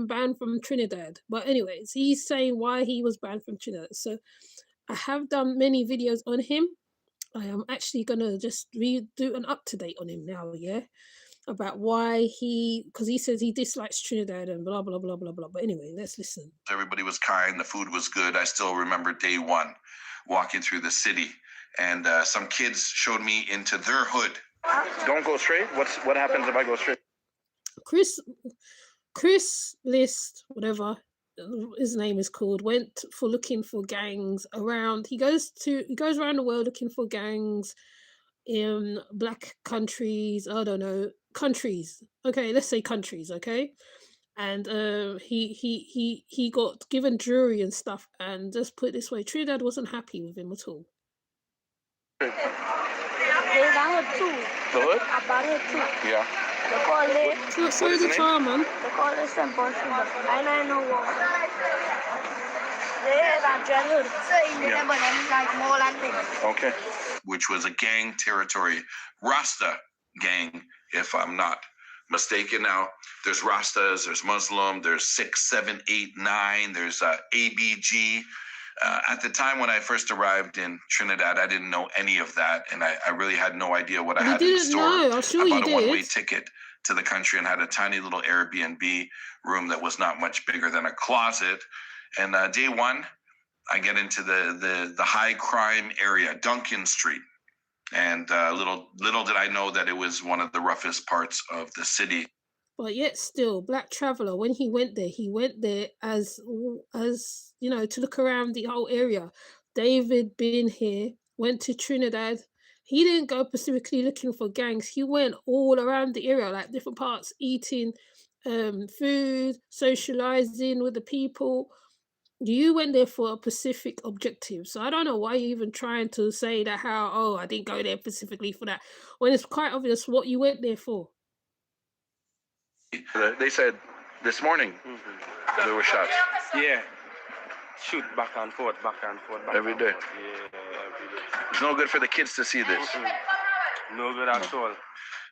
banned from Trinidad. But anyways, he's saying why he was banned from Trinidad. So I have done many videos on him. I am actually gonna just do an up to date on him now, yeah, about why because he says he dislikes Trinidad and blah blah blah blah blah. But anyway, let's listen. Everybody was kind. The food was good. I still remember day one, walking through the city, and some kids showed me into their hood. Don't go straight. What happens if I go straight? Chris List, whatever his name is called, went for looking for gangs around. He goes around the world looking for gangs in black countries. I don't know, countries. Okay, let's say countries. Okay, and he got given jewelry and stuff. And just put it this way, Trinidad wasn't happy with him at all. The hood too. Yeah. So is the child, man. Okay. Which was a gang territory, Rasta gang, if I'm not mistaken. Now, there's Rastas, there's Muslim, there's 6, 7, 8, 9, there's ABG. At the time when I first arrived in Trinidad, I didn't know any of that, and I really had no idea what I had in store. I'm sure I bought a one-way ticket to the country and had a tiny little Airbnb room that was not much bigger than a closet. And day one, I get into the high crime area, Duncan Street. And little did I know that it was one of the roughest parts of the city. But yet still, Black Traveller, when he went there as you know, to look around the whole area. David been here, went to Trinidad. He didn't go specifically looking for gangs. He went all around the area, like different parts, eating food, socializing with the people. You went there for a specific objective. So I don't know why you're even trying to say that I didn't go there specifically for that, when it's quite obvious what you went there for. They said this morning there were shots. Yeah. Shoot back and forth. Every day. Yeah, every day. It's no good for the kids to see this. No good at all.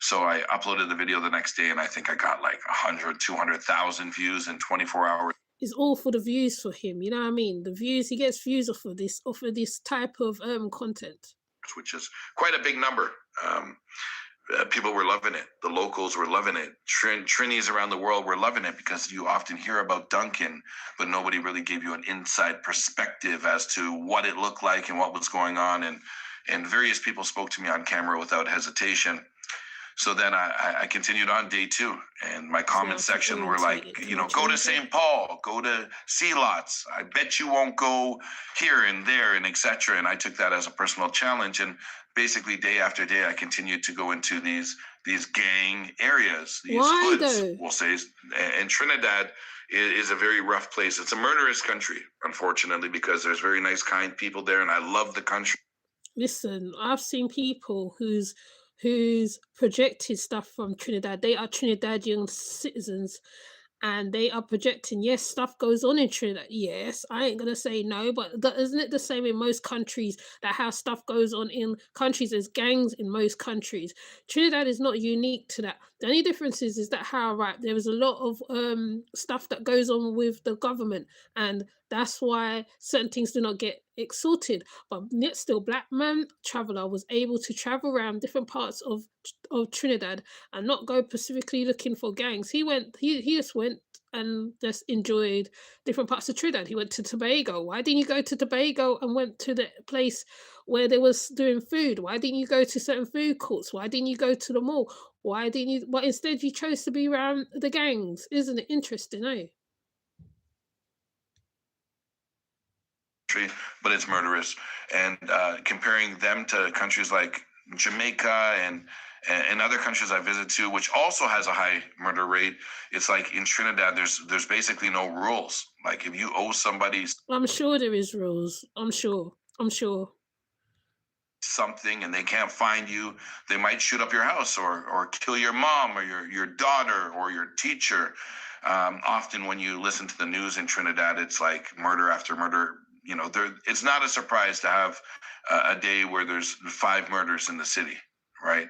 So I uploaded the video the next day, and I think I got like 100, 200,000 views in 24 hours. It's all for the views for him, you know what I mean? The views, he gets views off of this type of content. Which is quite a big number. People were loving it. The locals were loving it. Trinis around the world were loving it, because you often hear about Duncan, but nobody really gave you an inside perspective as to what it looked like and what was going on. And various people spoke to me on camera without hesitation. So then I continued on day two, and my comment section were like, go to St. Paul, go to Sea Lots. I bet you won't go here and there and etc. And I took that as a personal challenge. And basically day after day, I continued to go into these gang areas, these hoods, we'll say. And Trinidad is a very rough place. It's a murderous country, unfortunately, because there's very nice, kind people there, and I love the country. Listen, I've seen people who's projected stuff from Trinidad. They are Trinidadian citizens, and they are projecting, yes, stuff goes on in Trinidad. Yes, I ain't gonna say no, but isn't it the same in most countries, that how stuff goes on in countries? There's gangs in most countries. Trinidad is not unique to that. The only difference is that there is a lot of stuff that goes on with the government, and that's why certain things do not get exalted. But yet still, Black Man Traveller was able to travel around different parts of Trinidad and not go specifically looking for gangs. He just went and just enjoyed different parts of Trinidad. He went to Tobago. Why didn't you go to Tobago and went to the place where they was doing food? Why didn't you go to certain food courts? Why didn't you go to the mall? Why didn't you? But instead you chose to be around the gangs. Isn't it interesting, eh? But it's murderous. And comparing them to countries like Jamaica and other countries I visit to, which also has a high murder rate, it's like in Trinidad, there's basically no rules. Like if you owe somebody, I'm sure there is rules. I'm sure. Something and they can't find you, they might shoot up your house or kill your mom or your daughter or your teacher. Often when you listen to the news in Trinidad, it's like murder after murder. It's not a surprise to have a day where there's 5 murders in the city, right?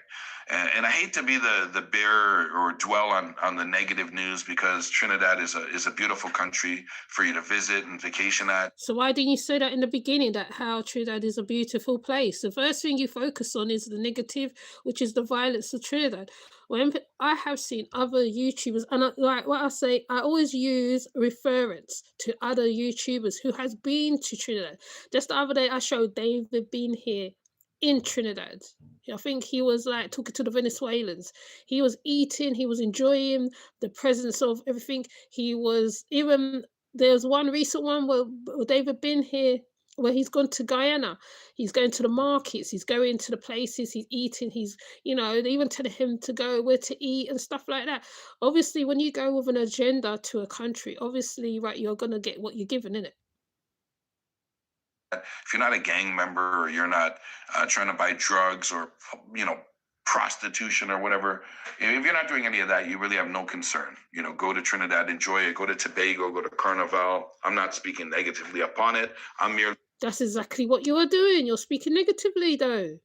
And I hate to be the bearer or dwell on the negative news, because Trinidad is a beautiful country for you to visit and vacation at. So why didn't you say that in the beginning, that how Trinidad is a beautiful place? The first thing you focus on is the negative, which is the violence of Trinidad. I have seen other YouTubers, and like what I say, I always use reference to other YouTubers who has been to Trinidad. Just the other day, I showed David being here in Trinidad. I think he was like talking to the Venezuelans. He was eating, he was enjoying the presence of everything. He was even, there's one recent one where David been here, where he's gone to Guyana. He's going to the markets, he's going to the places, he's eating, he's, they even telling him to go where to eat and stuff like that. Obviously, when you go with an agenda to a country, obviously, right, you're gonna get what you're given, innit? If you're not a gang member, or you're not trying to buy drugs or prostitution or whatever, if you're not doing any of that, you really have no concern. Go to Trinidad, enjoy it. Go to Tobago, go to Carnival. I'm not speaking negatively upon it. I'm merely That's exactly what you are doing. You're speaking negatively, though.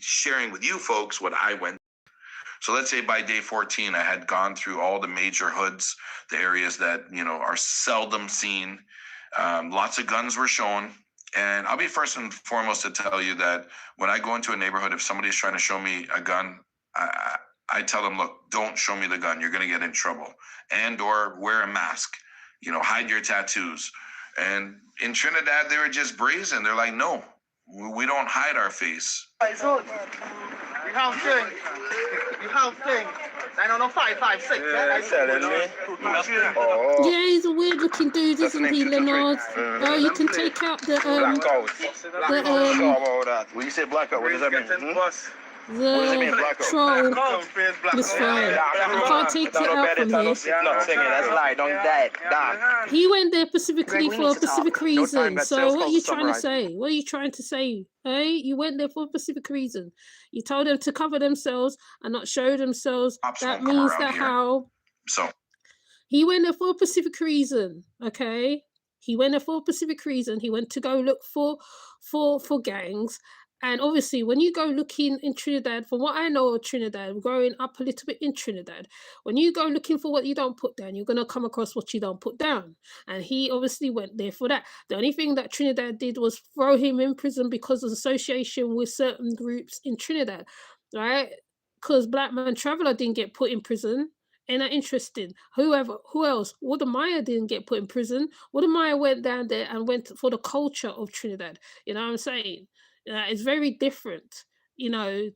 sharing with you folks what I went. So let's say by day 14, I had gone through all the major hoods, the areas that are seldom seen. Lots of guns were shown. And I'll be first and foremost to tell you that when I go into a neighborhood, if somebody's trying to show me a gun, I tell them, look, don't show me the gun. You're going to get in trouble. And or wear a mask, hide your tattoos. And in Trinidad, they were just brazen. They're like, no, we don't hide our face. You have thing. 90556. Yeah, he's a weird looking dude, isn't he, Leonard? Oh, you can take out the When you say blackout, what does that mean? troll. It's fine. You can't take it out from here. That's lie. Don't die. He went there specifically for a specific reason. So what are you trying to say? What are you trying to say? Hey, you went there for a specific reason. You told them to cover themselves and not show themselves. That means that how. So He went there for a specific reason. Okay. He went there for a specific reason. He went to go look for gangs. And obviously, when you go looking in Trinidad, from what I know of Trinidad, growing up a little bit in Trinidad, when you go looking for what you don't put down, you're going to come across what you don't put down. And he obviously went there for that. The only thing that Trinidad did was throw him in prison because of association with certain groups in Trinidad, right? Because Black Man Traveler didn't get put in prison. Ain't that interesting? Who else? Wodamaya didn't get put in prison. Wodamaya went down there and went for the culture of Trinidad. You know what I'm saying? It's very different,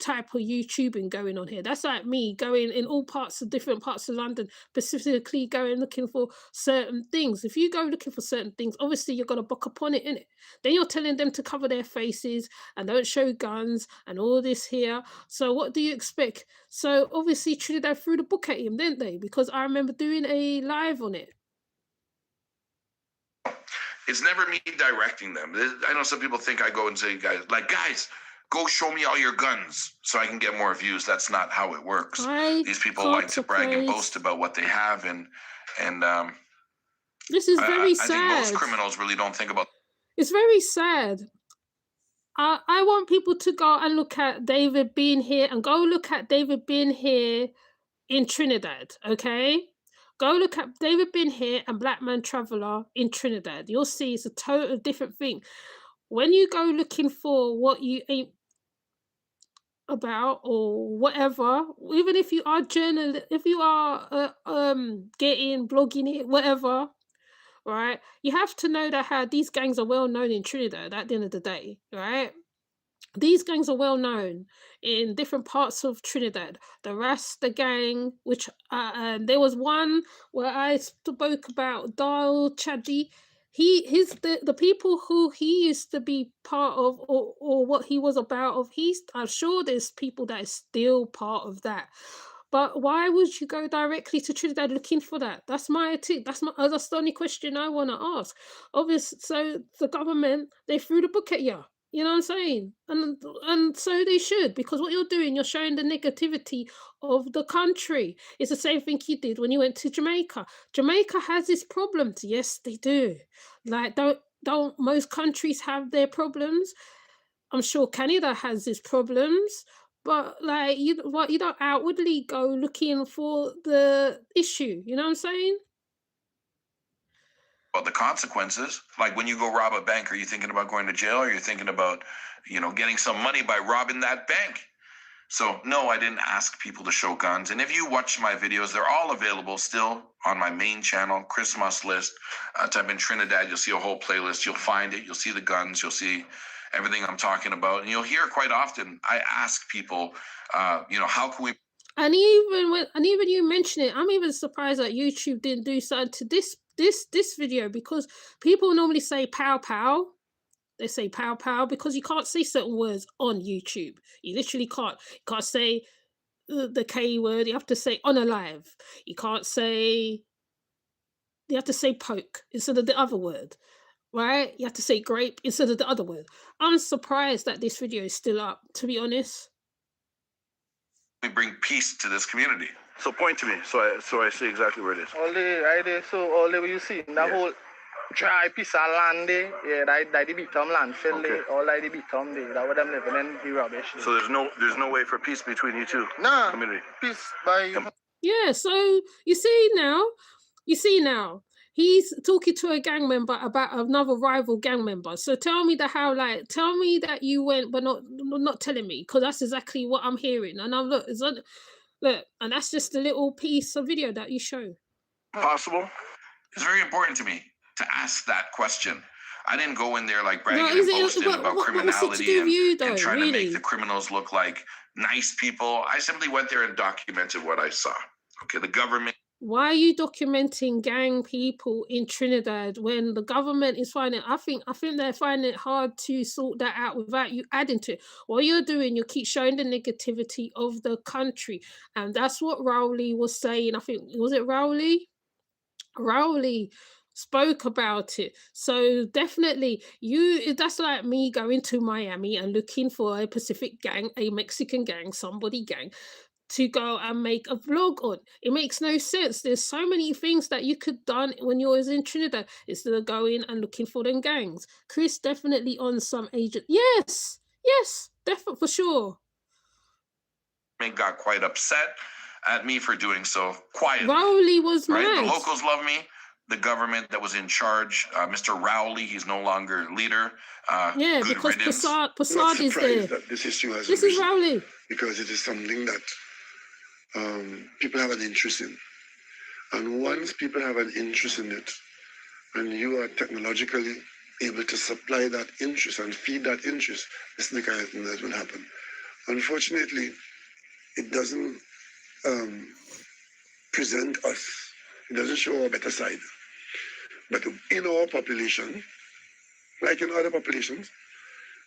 type of YouTubing going on here. That's like me going in all different parts of London, specifically going looking for certain things. If you go looking for certain things, obviously you're going to buck upon it, innit? Then you're telling them to cover their faces and don't show guns and all this here. So what do you expect? So obviously Trinidad threw the book at him, didn't they? Because I remember doing a live on it. it's never me directing them. I know some people think I go and say, guys, go show me all your guns so I can get more views. That's not how it works. These people like to brag and boast about what they have, and this is very sad. I think most criminals really don't think about. It's very sad. I want people to go and look at David being here, and go look at David being here in Trinidad, okay? Go look at David being here and Black Man Traveler in Trinidad. You'll see it's a total different thing. When you go looking for what you ain't about or whatever, even if you are if you are blogging it, whatever, right? You have to know that how these gangs are well known in Trinidad at the end of the day, right? These gangs are well known in different parts of Trinidad. The Rasta gang, which there was one where I spoke about Dal Chadi. The people who he used to be part of, or what he was about of. I'm sure there's people that is still part of that. But why would you go directly to Trinidad looking for that? That's the only question I want to ask. Obviously, so the government, they threw the book at you. You know what I'm saying? And so they should, because what you're doing, you're showing the negativity of the country. It's the same thing you did when you went to Jamaica. Jamaica has this problem. Yes, they do. Like, don't most countries have their problems? I'm sure Canada has its problems, but like you don't outwardly go looking for the issue. You know what I'm saying? About the consequences. Like when you go rob a bank, are you thinking about going to jail, or you're thinking about, getting some money by robbing that bank? So no, I didn't ask people to show guns. And if you watch my videos, they're all available still on my main channel, Christmas list. Type in Trinidad, you'll see a whole playlist. You'll find it. You'll see the guns. You'll see everything I'm talking about. And you'll hear quite often, I ask people, how can we And even you mention it, I'm even surprised that YouTube didn't do something to this video, because people normally say pow pow. They say pow pow because you can't say certain words on YouTube. You literally can't. You can't say the K word. You have to say unalive. You can't say. You have to say poke instead of the other word, right? You have to say grape instead of the other word. I'm surprised that this video is still up, to be honest. bring peace to this community? So point to me, so I see exactly where it is. All the right there, so all the way you see, the whole dry piece of land there, yeah, that the bottom landfill there, all like the bottom there, that what them living in the rubbish there. So there's no way for peace between you two, Nah, community. peace by... Yeah, so you see now, he's talking to a gang member about another rival gang member. So tell me that you went, but not telling me, because that's exactly what I'm hearing. And I'm look, and that's just a little piece of video that you show. Possible? It's very important to me to ask that question. I didn't go in there like bragging No, and boasting about what's it to criminality do with you, though, and trying to really? make the criminals look like nice people. I simply went there and documented what I saw. Okay, the government. Why are you documenting gang people in Trinidad when the government is finding? I think they're finding it hard to sort that out without you adding to it. What you're doing, you keep showing the negativity of the country, and that's what Rowley was saying. I think was it Rowley? Rowley spoke about it. So definitely that's like me going to Miami and looking for a Pacific gang, a Mexican gang, somebody gang to go and make a vlog on. It makes no sense. There's so many things that you could done when you was in Trinidad instead of going and looking for them gangs. Chris definitely on some agent. Yes, definitely for sure. Got quite upset at me for doing so quietly. Rowley was right? mad. The locals love me. The government that was in charge, Mr. Rowley, he's no longer leader. Yeah, good because riddance. Passad is there. That this issue has This is arisen, Rowley. because it is something that people have an interest in. And once people have an interest in it, and you are technologically able to supply that interest and feed that interest, this is the kind of thing that will happen. Unfortunately, it doesn't present us. It doesn't show our better side. But in our population, like in other populations,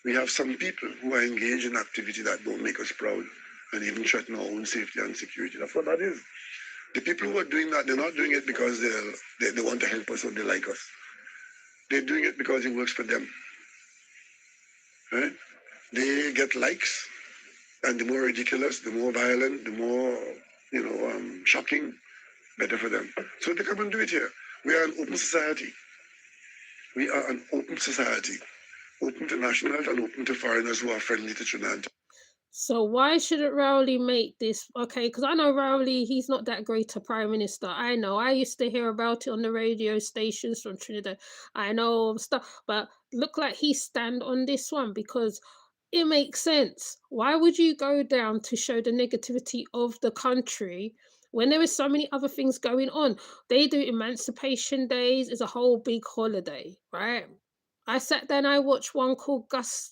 we have some people who are engaged in activity that don't make us proud and even threaten our own safety and security. That's what that is. The people who are doing that, they're not doing it because they want to help us or they like us. They're doing it because it works for them. Right? They get likes, and the more ridiculous, the more violent, the more shocking, better for them. So they come and do it here. We are an open society. We are an open society, open to nationals and open to foreigners who are friendly to Trinidad. So why shouldn't Rowley make this? Okay, because I know Rowley, he's not that great a prime minister. I know. I used to hear about it on the radio stations from Trinidad. I know stuff, but look like he stand on this one because it makes sense. Why would you go down to show the negativity of the country when there is so many other things going on? They do Emancipation Days, is a whole big holiday, right? I sat there and I watched one called Gusty.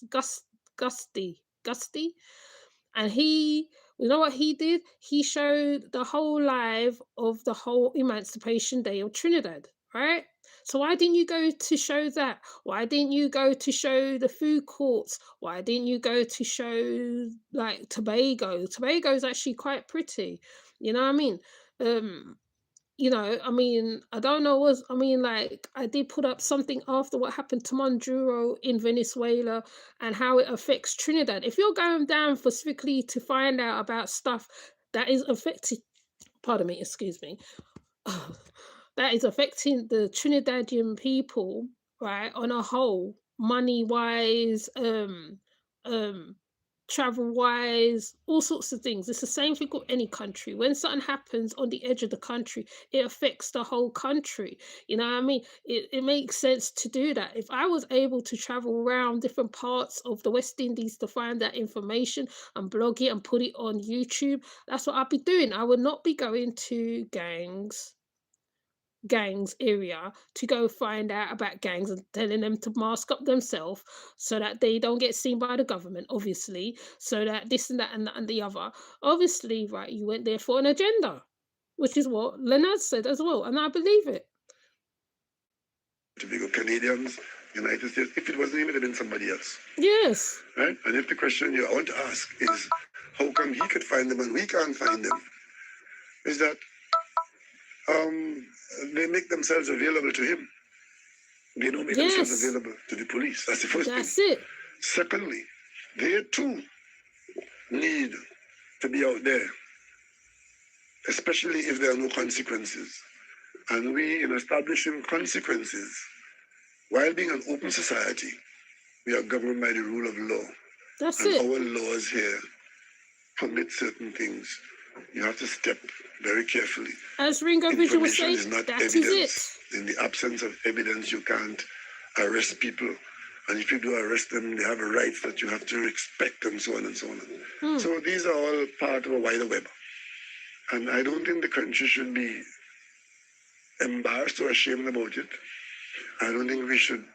And you know what he did? He showed the whole live of the whole Emancipation Day of Trinidad, right? So why didn't you go to show that? Why didn't you go to show the food courts? Why didn't you go to show like Tobago? Tobago is actually quite pretty. You know what I mean? I don't know I did put up something after what happened to Maduro in Venezuela and how it affects Trinidad. If you're going down specifically to find out about stuff that is affecting, pardon me, excuse me, that is affecting the Trinidadian people, right, on a whole, money-wise, travel-wise, all sorts of things. It's the same thing with any country. When something happens on the edge of the country, it affects the whole country. You know what I mean? It makes sense to do that. If I was able to travel around different parts of the West Indies to find that information and blog it and put it on YouTube, that's what I'd be doing. I would not be going to gangs area to go find out about gangs and telling them to mask up themselves so that they don't get seen by the government, obviously, so that this and that and the other. Obviously, right, you went there for an agenda, which is what Leonard said as well, and I believe it. To be good Canadians, United States, if it wasn't him, it would have been somebody else. Yes. Right? And if the question you want to ask is, how come he could find them and we can't find them? Is that they make themselves available to him. They don't make themselves available to the police. That's the first thing. That's it. Secondly, they too need to be out there, especially if there are no consequences. And we, in establishing consequences, while being an open society, we are governed by the rule of law. That's and it. our laws here permit certain things. You have to step very carefully. As Ringo Visual was saying, is not that evidence. is it. In the absence of evidence, you can't arrest people. And if you do arrest them, they have a right that you have to respect, and so on and so on. So these are all part of a wider web. And I don't think the country should be embarrassed or ashamed about it. I don't think we should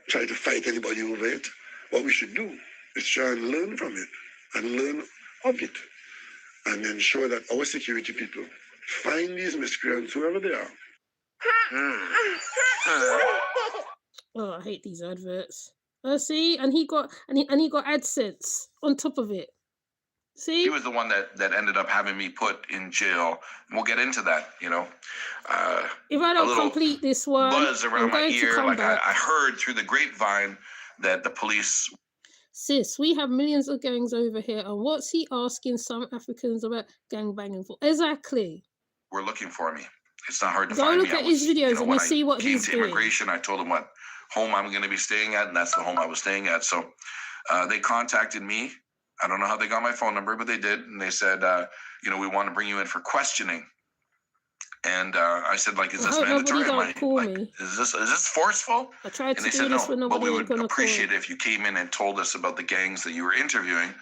try to fight anybody over it. What we should do is try and learn from it and learn of it and ensure that our security people find these miscreants, whoever they are. Oh, I hate these adverts. See, and he got AdSense on top of it. See, He was the one that ended up having me put in jail. And we'll get into that, you know. if I a don't little complete this one, buzz around I'm my going to ear. come Like back. I heard through the grapevine that the police Sis, we have millions of gangs over here, and what's he asking some Africans about gang banging for? Exactly. were looking for me. It's not hard to Go find look me. at his videos and when you see what I came he's to doing. immigration, I told them what home I'm going to be staying at, and that's the home I was staying at. So they contacted me. I don't know how they got my phone number, but they did. And they said, we want to bring you in for questioning. And I said, like, is I this hope mandatory? nobody don't call Like, me. is this forceful? I tried And to they do said, this no, when but nobody we ain't would gonna call. appreciate it if you came in and told us about the gangs that you were interviewing.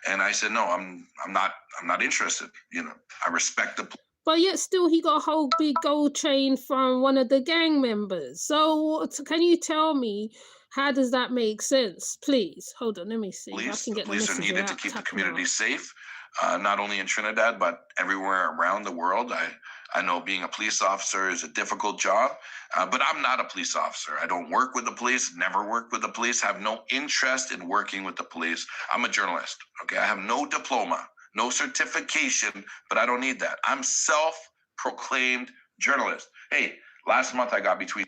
And I said, no, I'm not interested. I respect the But yet still he got a whole big gold chain from one of the gang members. So can you tell me, how does that make sense? Please, hold on, let me see if I police. can The get the police are message needed to out. keep the Tap 'em community out. safe, not only in Trinidad, but everywhere around the world. I know being a police officer is a difficult job, but I'm not a police officer. I don't work with the police, never worked with the police, have no interest in working with the police. I'm a journalist, okay? I have no diploma, no certification, but I don't need that. I'm self-proclaimed journalist. Hey, last month I got between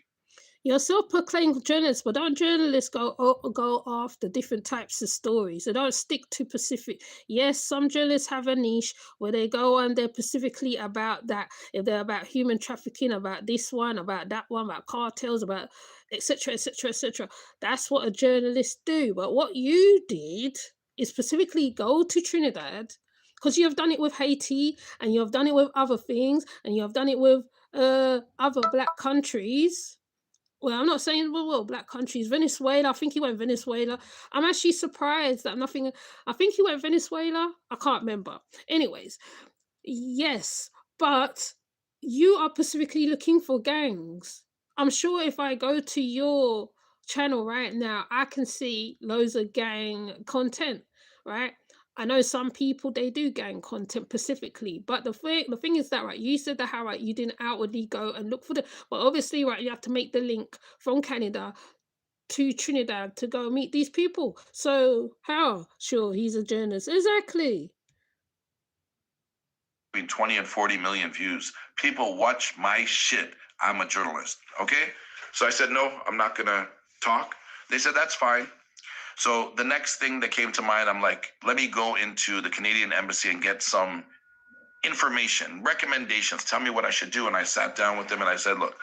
You're self-proclaimed journalists, but don't journalists go after different types of stories? They don't stick to specific. Yes, some journalists have a niche where they go on there specifically about that. If they're about human trafficking, about this one, about that one, about cartels, about etc., etc., etc. That's what a journalist do. But what you did is specifically go to Trinidad, because you have done it with Haiti and you have done it with other things and you have done it with other black countries. Well, I'm not saying black countries. Venezuela, I think he went Venezuela. I'm actually surprised that nothing. I think he went Venezuela. I can't remember. Anyways, yes, but you are specifically looking for gangs. I'm sure if I go to your channel right now, I can see loads of gang content, right? I know some people, they do gang content specifically, but the thing is that, right, you said that how, right, you didn't outwardly go and look for the, but obviously, right, you have to make the link from Canada to Trinidad to go meet these people. So how? Sure, he's a journalist. Exactly. 20 and 40 million views. People watch my shit. I'm a journalist, okay? So I said, no, I'm not gonna talk. They said, that's fine. So the next thing that came to mind, I'm like, let me go into the Canadian embassy and get some information, recommendations, tell me what I should do. And I sat down with them and I said, look,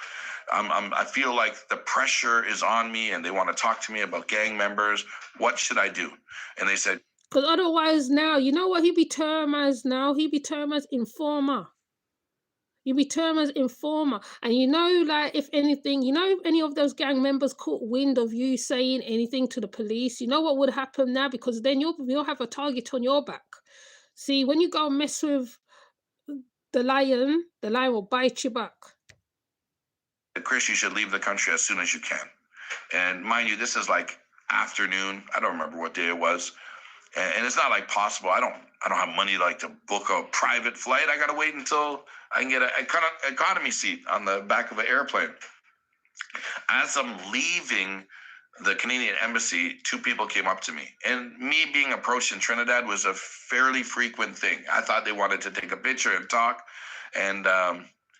I feel like the pressure is on me and they want to talk to me about gang members. What should I do? And they said, because otherwise now, you know what he be termed as now? He be termed as informer. You be termed as informer. And you know, like, if anything, you know, if any of those gang members caught wind of you saying anything to the police, you know what would happen now? Because then you'll have a target on your back. See, when you go and mess with the lion will bite you back. Chris, you should leave the country as soon as you can. And mind you, this is like afternoon. I don't remember what day it was. And it's not like possible. I don't have money like to book a private flight. I gotta wait until I can get an economy seat on the back of an airplane. As I'm leaving the Canadian embassy, two people came up to me. And me being approached in Trinidad was a fairly frequent thing. I thought they wanted to take a picture and talk. And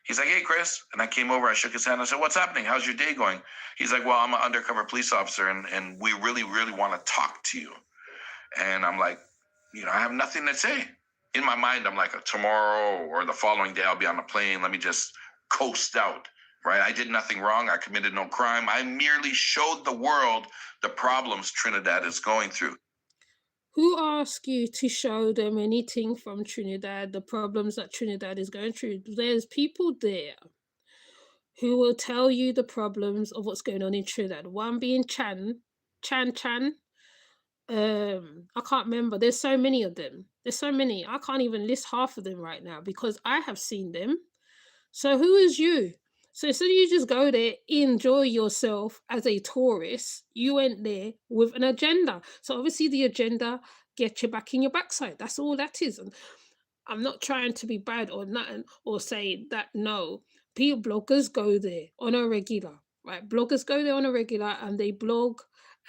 he's like, "Hey, Chris." And I came over, I shook his hand. I said, "What's happening? How's your day going?" He's like, "Well, I'm an undercover police officer and we really, really want to talk to you." And I'm like, I have nothing to say. In my mind, I'm like, tomorrow or the following day, I'll be on a plane. Let me just coast out, right? I did nothing wrong. I committed no crime. I merely showed the world the problems Trinidad is going through. Who asked you to show them anything from Trinidad, the problems that Trinidad is going through? There's people there who will tell you the problems of what's going on in Trinidad. One being Chan. I can't remember. There's so many of them. There's so many. I can't even list half of them right now because I have seen them. So who is you? So instead of you just go there, enjoy yourself as a tourist, you went there with an agenda. So obviously the agenda, get you back in your backside. That's all that is. And I'm not trying to be bad or nothing or say that no. Bloggers go there on a regular, right? Bloggers go there on a regular and they blog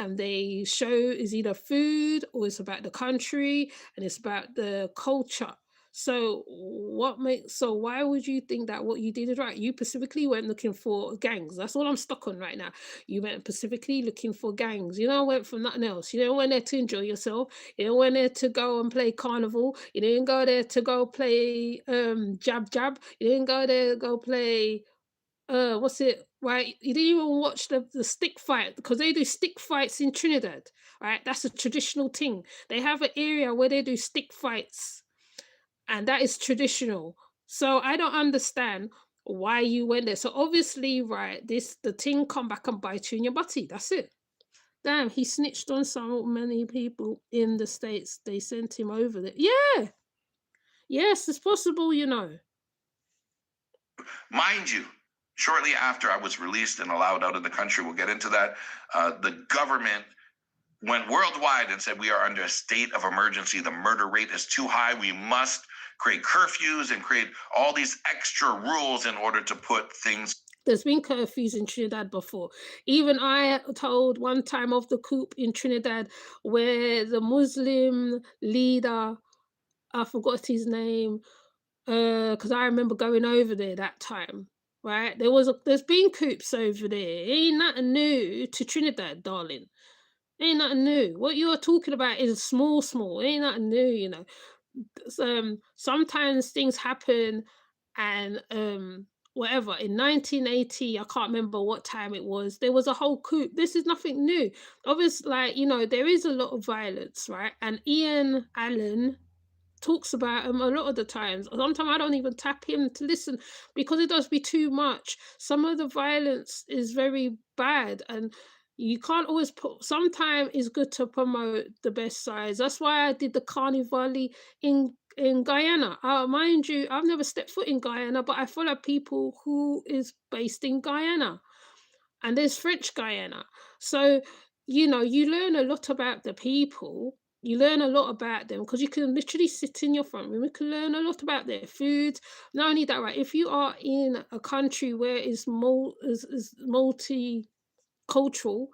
and they show is either food or it's about the country and it's about the culture. So why would you think that what you did is right? You specifically went looking for gangs. That's all I'm stuck on right now. You went specifically looking for gangs. You know, went for nothing else. You know, went there to enjoy yourself. You know, went there to go and play carnival. You didn't go there to go play jab jab. You didn't go there to go play what's it, right? You didn't even watch the stick fight because they do stick fights in Trinidad, right? That's a traditional thing. They have an area where they do stick fights, and that is traditional. So I don't understand why you went there. So obviously, right, the thing come back and bite you in your butty. That's it. Damn, he snitched on so many people in the States. They sent him over there. Yeah. Yes, it's possible, you know. Mind you, shortly after I was released and allowed out of the country, we'll get into that, the government went worldwide and said we are under a state of emergency. The murder rate is too high. We must create curfews and create all these extra rules in order to put things. There's been curfews in Trinidad before. Even I told one time of the coup in Trinidad where the Muslim leader, I forgot his name, because I remember going over there that time, right? There's been coups over there. It ain't nothing new to Trinidad, darling. Ain't nothing new. What you are talking about is small. It ain't nothing new, you know. Sometimes things happen and whatever. In 1980, I can't remember what time it was, there was a whole coup. This is nothing new. Obviously, like, you know, there is a lot of violence, right? And Ian Allen talks about him a lot of the times. Sometimes I don't even tap him to listen because it does be too much. Some of the violence is very bad and you can't always sometimes it's good to promote the best sides. That's why I did the Carnival in Guyana. Mind you, I've never stepped foot in Guyana, but I follow people who is based in Guyana. And there's French Guyana. So, you know, you learn a lot about the people. You learn a lot about them because you can literally sit in your front room. You can learn a lot about their food. Not only that, right? If you are in a country where it's multicultural,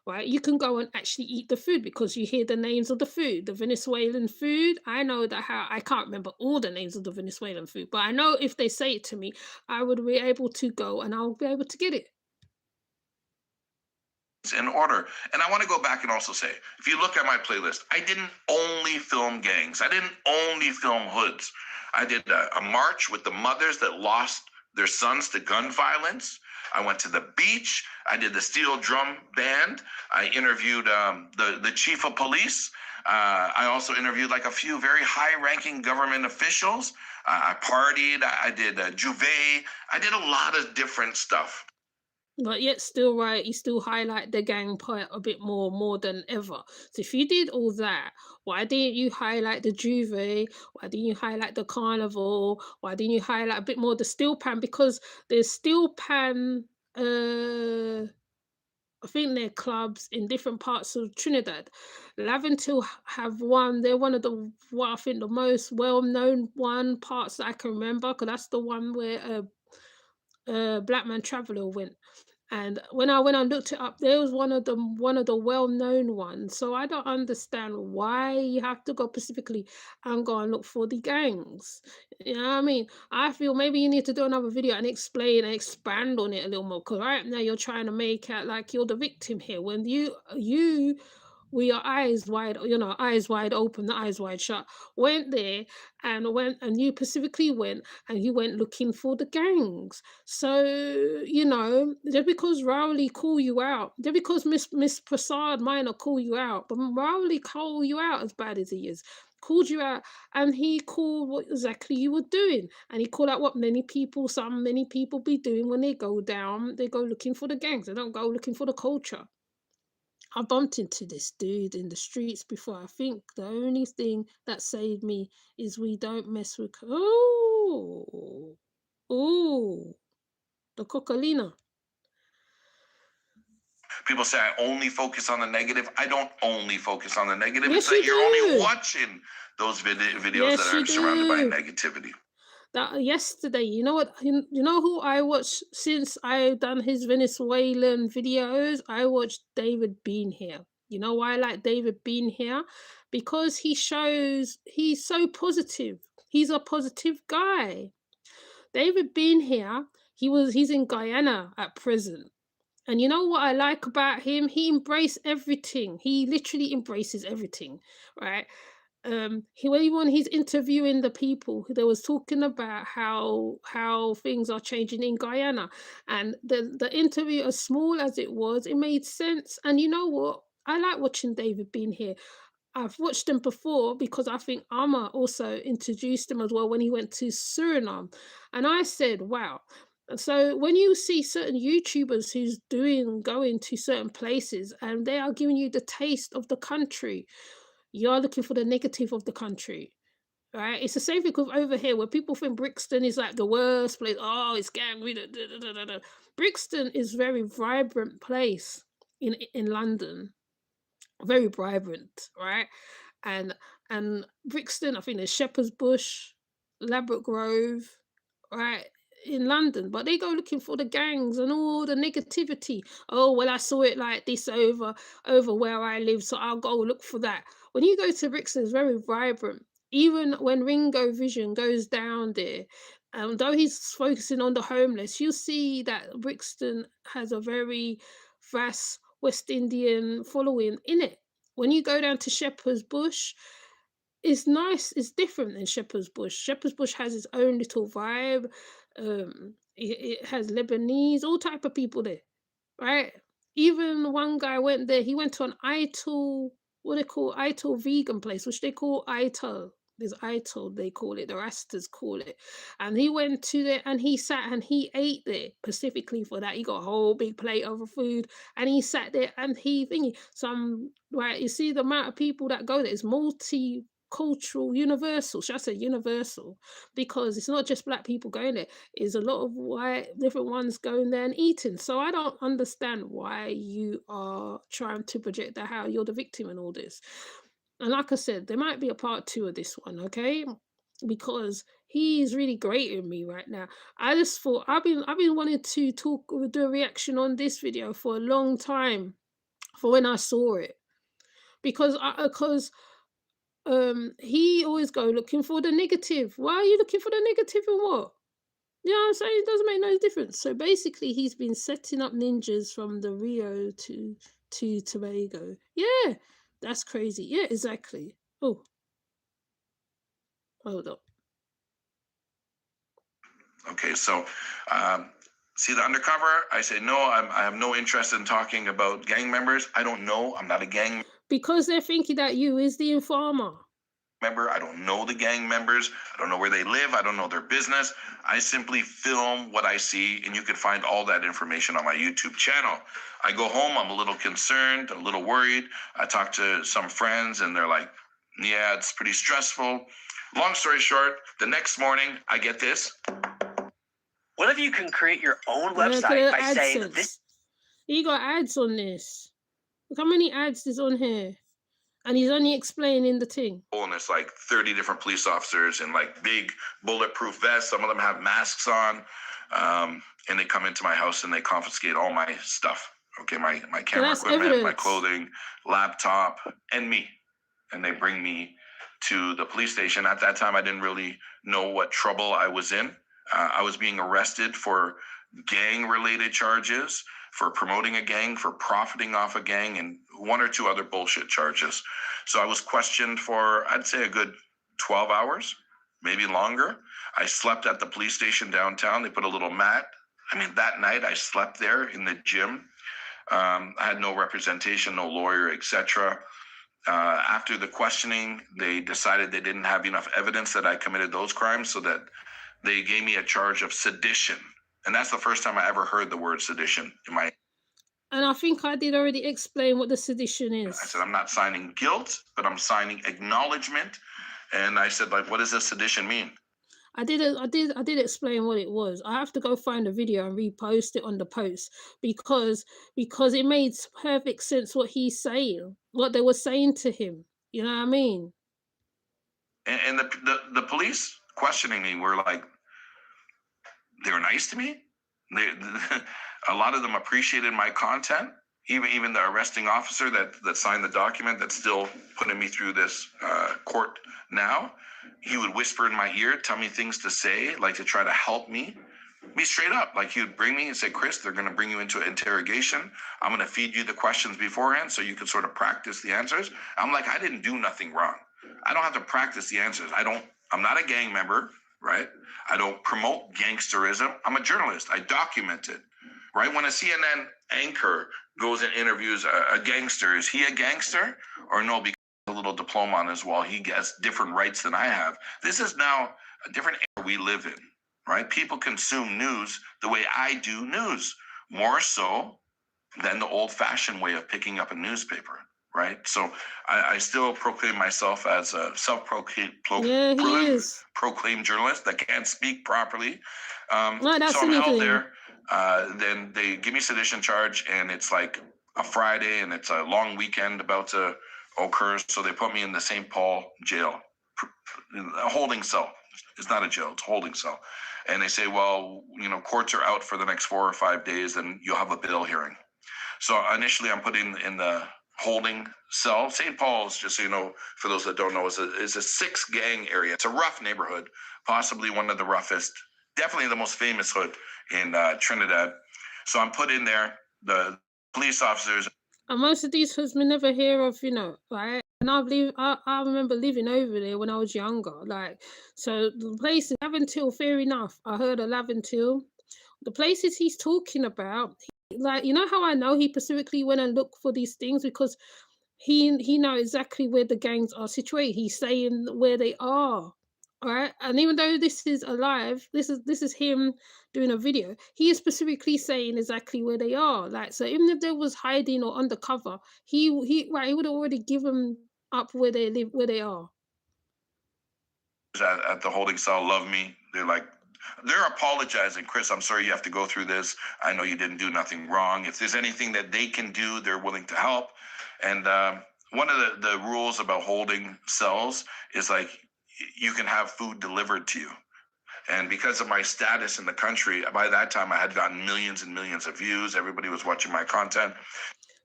right, you can go and actually eat the food because you hear the names of the food. The Venezuelan food, I know I can't remember all the names of the Venezuelan food, but I know if they say it to me, I would be able to go and I'll be able to get it. In order. And I want to go back and also say, if you look at my playlist, I didn't only film gangs. I didn't only film hoods. I did a march with the mothers that lost their sons to gun violence. I went to the beach. I did the steel drum band. I interviewed the chief of police. I also interviewed like a few very high-ranking government officials. I partied. I did Juve. I did a lot of different stuff. But yet still right, you still highlight the gang part a bit more than ever. So if you did all that, why didn't you highlight the Juve? Why didn't you highlight the carnival? Why didn't you highlight a bit more the steel pan? Because there's steel pan I think they're clubs in different parts of Trinidad. Laventil have one. They're one of the what I think the most well-known one parts that I can remember, because that's the one where Black Man Traveller went. And when I looked it up, there was one of the well-known ones. So I don't understand why you have to go specifically and go and look for the gangs. You know what I mean? I feel maybe you need to do another video and explain and expand on it a little more. Because right now you're trying to make out like you're the victim here. When you with your eyes wide, eyes wide open, not eyes wide shut, went there and you specifically went and you went looking for the gangs. So, just because Rowley call you out, just because Miss Prasad might not call you out, but Rowley call you out as bad as he is. Called you out and he called what exactly you were doing. And he called out what many people be doing when they go down, they go looking for the gangs. They don't go looking for the culture. I bumped into this dude in the streets before. I think the only thing that saved me is we don't mess with. Oh, the Cocalina. People say I only focus on the negative. I don't only focus on the negative. Yes, It's that you you're only do. watching those videos Yes, that you are surrounded by do. negativity. That yesterday, you know what? You know who I watched since I done his Venezuelan videos? I watched David Bean here. You know why I like David Bean here? Because he's so positive. He's a positive guy. David Bean here, he's in Guyana at present. And you know what I like about him? He embraced everything. He literally embraces everything, right? When he's interviewing the people, they was talking about how things are changing in Guyana, and the interview, as small as it was, it made sense. And you know what? I like watching David Bean here. I've watched him before because I think Amma also introduced him as well when he went to Suriname. And I said, wow. And so when you see certain YouTubers who's going to certain places and they are giving you the taste of the country, you're looking for the negative of the country. Right? It's the same thing with over here where people think Brixton is like the worst place. Oh, it's gang. Brixton is very vibrant place in London, very vibrant, right? And Brixton, I think there's Shepherd's Bush, Ladbroke Grove, right, in London, but they go looking for the gangs and all the negativity. Oh, well, I saw it like this over where I live, so I'll go look for that. When you go to Brixton, it's very vibrant. Even when Ringo Vision goes down there, though he's focusing on the homeless, you see that Brixton has a very vast West Indian following in it. When you go down to Shepherd's Bush, it's nice. It's different than Shepherd's Bush. Shepherd's Bush has its own little vibe. It has Lebanese, all type of people there, right? Even one guy went there. He went to an Ital, what they call Ital vegan place, which they call Ital. There's Ital, they call it. The Rastas call it. And he went to there and he sat and he ate there specifically for that. He got a whole big plate of food and he sat there and he thingy. Right, you see the amount of people that go there is multicultural, universal. Should I say universal? Because it's not just black people going there. It's a lot of white, different ones going there and eating. So I don't understand why you are trying to project that how you're the victim in all this. And like I said, there might be a part 2 of this one, okay? Because he's really grating me right now. I just thought I've been wanting to do a reaction on this video for a long time, for when I saw it, because he always go looking for the negative. Why are you looking for the negative and what? You know what I'm saying? It doesn't make no difference. So basically, he's been setting up ninjas from the Rio to Tobago. Yeah, that's crazy. Yeah, exactly. Oh, hold up. Okay, so see the undercover? I say, no, I have no interest in talking about gang members. I don't know. I'm not a gang Because they're thinking that you is the informer. member. I don't know the gang members. I don't know where they live. I don't know their business. I simply film what I see, and you can find all that information on my YouTube channel. I go home, I'm a little concerned, a little worried. I talk to some friends, and they're like, yeah, it's pretty stressful. Long story short, the next morning, I get this. What if you can create your own Look at website the by saying this? AdSense. He got ads on this. Look how many ads is on here. And he's only explaining the thing. And it's like 30 different police officers in like big bulletproof vests. Some of them have masks on. And they come into my house and they confiscate all my stuff. Okay, my camera equipment, evidence. my clothing, laptop, and me. And they bring me to the police station. At that time, I didn't really know what trouble I was in. I was being arrested for gang-related charges, for promoting a gang, for profiting off a gang, and one or two other bullshit charges. So I was questioned for, I'd say, a good 12 hours, maybe longer. I slept at the police station downtown. They put a little mat. I mean, that night I slept there in the gym. I had no representation, no lawyer, etc. After the questioning, they decided they didn't have enough evidence that I committed those crimes, so that they gave me a charge of sedition. And that's the first time I ever heard the word sedition in my. And I think I did already explain what the sedition is. I said, I'm not signing guilt, but I'm signing acknowledgement. And I said, like, what does a sedition mean? I did explain what it was. I have to go find a video and repost it on the post because it made perfect sense what he's saying, what they were saying to him. You know what I mean? And the police questioning me were like, they were nice to me. A lot of them appreciated my content. Even the arresting officer that signed the document that's still putting me through this court now, he would whisper in my ear, tell me things to say, like to try to help me. Be straight up. Like he would bring me and say, Chris, they're going to bring you into an interrogation. I'm going to feed you the questions beforehand so you can sort of practice the answers. I'm like, I didn't do nothing wrong. I don't have to practice the answers. I'm not a gang member, right? I don't promote gangsterism. I'm a journalist. I document it, right? When a CNN anchor goes and interviews a gangster, is he a gangster or no? Because a little diploma on his wall, he gets different rights than I have. This is now a different era we live in, right? People consume news the way I do news, more so than the old-fashioned way of picking up a newspaper, right? So I still proclaim myself as a self-proclaimed proclaimed journalist that can't speak properly. So I'm held there. Then they give me sedition charge, and it's like a Friday, and it's a long weekend about to occur. So they put me in the St. Paul jail, a holding cell. It's not a jail, it's a holding cell. And they say, well, courts are out for the next 4 or 5 days, and you'll have a bail hearing. So initially I'm put in the holding cell. St. Paul's, just so you know, for those that don't know, is a 6-gang area. It's a rough neighborhood, possibly one of the roughest, definitely the most famous hood in Trinidad. So I'm put in there. The police officers. And most of these hoods we never hear of, right? And I remember living over there when I was younger. Like, so the places, Laventil, fair enough. I heard of Laventil. The places he's talking about, like, how I know he specifically went and looked for these things? Because he knows exactly where the gangs are situated. He's saying where they are. All right. And even though this is alive, this is him doing a video, he is specifically saying exactly where they are. Like, so even if there was hiding or undercover, he would have already given up where they live, where they are. At the holding cell love me. They're apologizing. Chris, I'm sorry you have to go through this. I know you didn't do nothing wrong. If there's anything that they can do, they're willing to help. And one of the rules about holding cells is like, you can have food delivered to you. And because of my status in the country, by that time I had gotten millions and millions of views. Everybody was watching my content.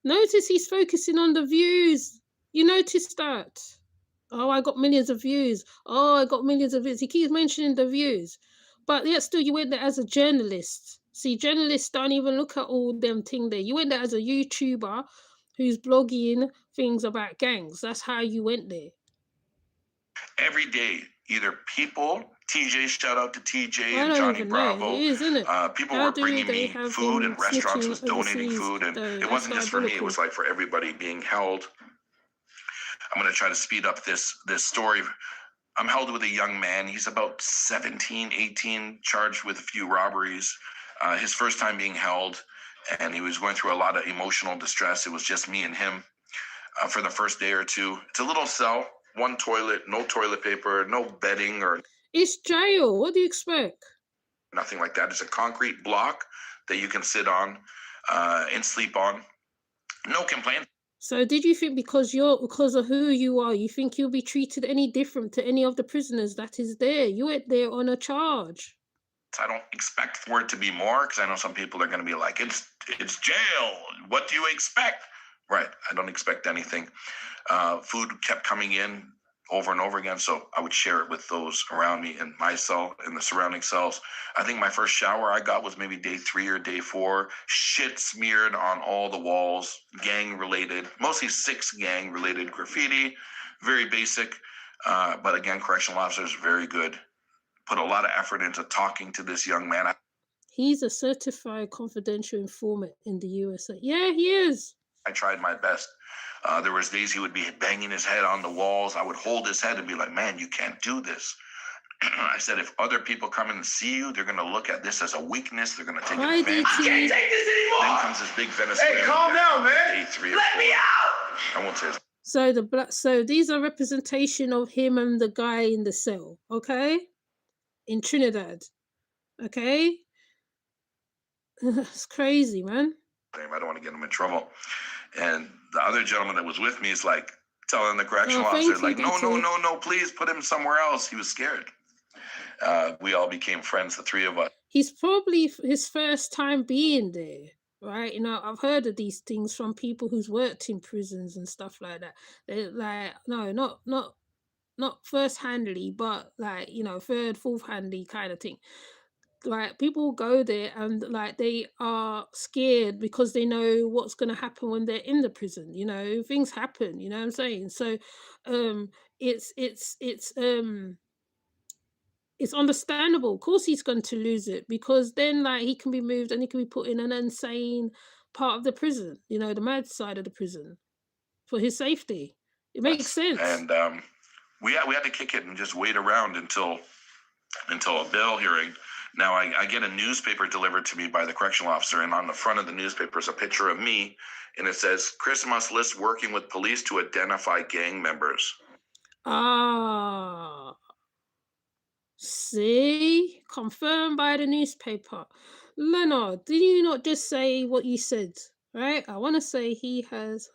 Notice he's focusing on the views. You noticed that? Oh, I got millions of views. Oh, I got millions of views. He keeps mentioning the views. But yet still you went there as a journalist. See, journalists don't even look at all them thing there. You went there as a YouTuber who's blogging things about gangs. That's how you went there. Every day, either people TJ, shout out to TJ I and don't Johnny even know. It Bravo. is, isn't it? People How were do bringing they me have food, him and restaurants snitching was donating overseas, food, and though? it That's wasn't just for me. It diabolical. was like for everybody being held. I'm going to try to speed up this story. I'm held with a young man. He's about 17, 18, charged with a few robberies. His first time being held, and he was going through a lot of emotional distress. It was just me and him for the first day or two. It's a little cell, one toilet, no toilet paper, no bedding or It's jail. What do you expect? nothing like that. It's a concrete block that you can sit on and sleep on. No complaints. So did you think because of who you are, you think you'll be treated any different to any of the prisoners that is there? You went there on a charge. I don't expect for it to be more, because I know some people are going to be like, it's jail. What do you expect? Right. I don't expect anything. Food kept coming in over and over again, so I would share it with those around me in my cell, in the surrounding cells. I think my first shower I got was maybe day 3 or day 4. Shit smeared on all the walls, gang-related, mostly 6 gang-related graffiti, very basic. But again, correctional officers, very good. Put a lot of effort into talking to this young man. He's a certified confidential informant in the USA. Yeah, he is. I tried my best. There was days he would be banging his head on the walls. I would hold his head and be like, man, you can't do this. I said, if other people come in and see you, they're going to look at this as a weakness. They're going to take Why advantage. did Then you? Take this anymore. comes this big Venezuelan. Hey, calm down, man. Day 3 or Let 4. me out. I won't say his So these are representation of him and the guy in the cell, okay? In Trinidad. Okay? It's crazy, man. name. I don't want to get him in trouble. And the other gentleman that was with me is like telling the correctional Oh, thank officer, you, like, no, DT. please put him somewhere else. He was scared. We all became friends, the 3 of us. He's probably his first time being there, right? You know, I've heard of these things from people who's worked in prisons and stuff like that. They're like, no, not first handly, but like, you know, third, fourth handly kind of thing. Like people go there and like they are scared because they know what's going to happen when they're in the prison. You know, things happen. You know what I'm saying? So, it's it's understandable. Of course, he's going to lose it because then, like, he can be moved and he can be put in an insane part of the prison. You know, the mad side of the prison for his safety. It makes sense. And we had to kick it and just wait around until a bail hearing. Now I get a newspaper delivered to me by the correctional officer, and on the front of the newspaper is a picture of me, and it says Christmas list working with police to identify gang members. Ah, see, confirmed by the newspaper. Leonard, did you not just say what you said? Right? I want to say he has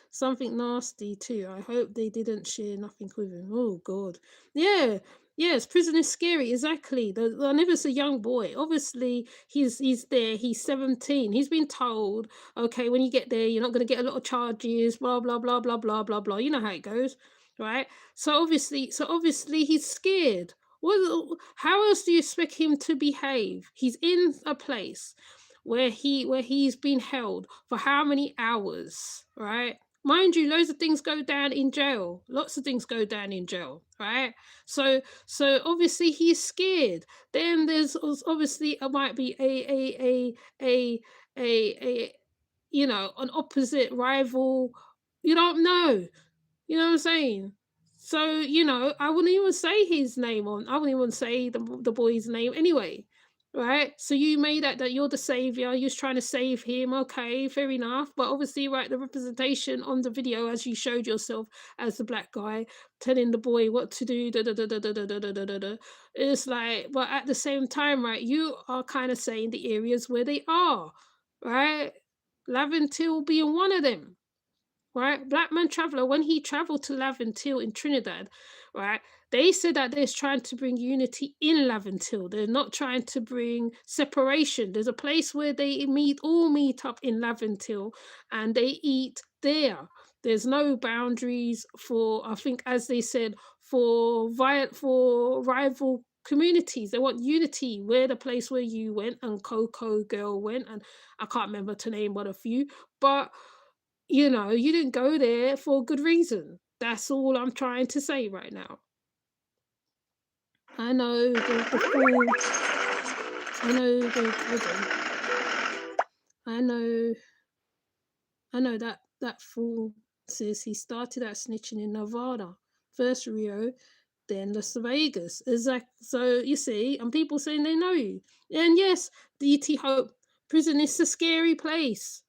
something nasty too. I hope they didn't share nothing with him. Oh God, yeah, yes. Prison is scary. Exactly. The Niver's a young boy. Obviously, he's there. He's 17. He's been told, okay, when you get there, you're not going to get a lot of charges. Blah blah blah blah blah blah blah. You know how it goes, right? So obviously, he's scared. What? How else do you expect him to behave? He's in a place where he's been held for how many hours, right? Mind you, loads of things go down in jail. Lots of things go down in jail, right? So obviously he's scared. Then there's obviously might be a you know, an opposite rival. You don't know. You know what I'm saying? So, you know, I wouldn't even say his name I wouldn't even say the boy's name anyway. Right? So you made that you're the savior, you're trying to save him, okay, fair enough. But obviously, right, the representation on the video as you showed yourself as the black guy telling the boy what to do, it's like, but at the same time, right, you are kind of saying the areas where they are, right? Laventil being one of them. Right, Black Man Traveler, when he traveled to Laventil in Trinidad, right, they said that they're trying to bring unity in Laventil. They're not trying to bring separation. There's a place where they all meet up in Laventil and they eat there. There's no boundaries for, I think, as they said, for rival communities. They want unity. We're the place where you went and Coco Girl went, and I can't remember to name but a few, but you know, you didn't go there for a good reason. That's all I'm trying to say right now. I know the full. I know the. Hold on. I know that fool says he started out snitching in Nevada, first Rio, then Las Vegas. So you see, and people saying they know you. And yes, DT Hope, prison is a scary place.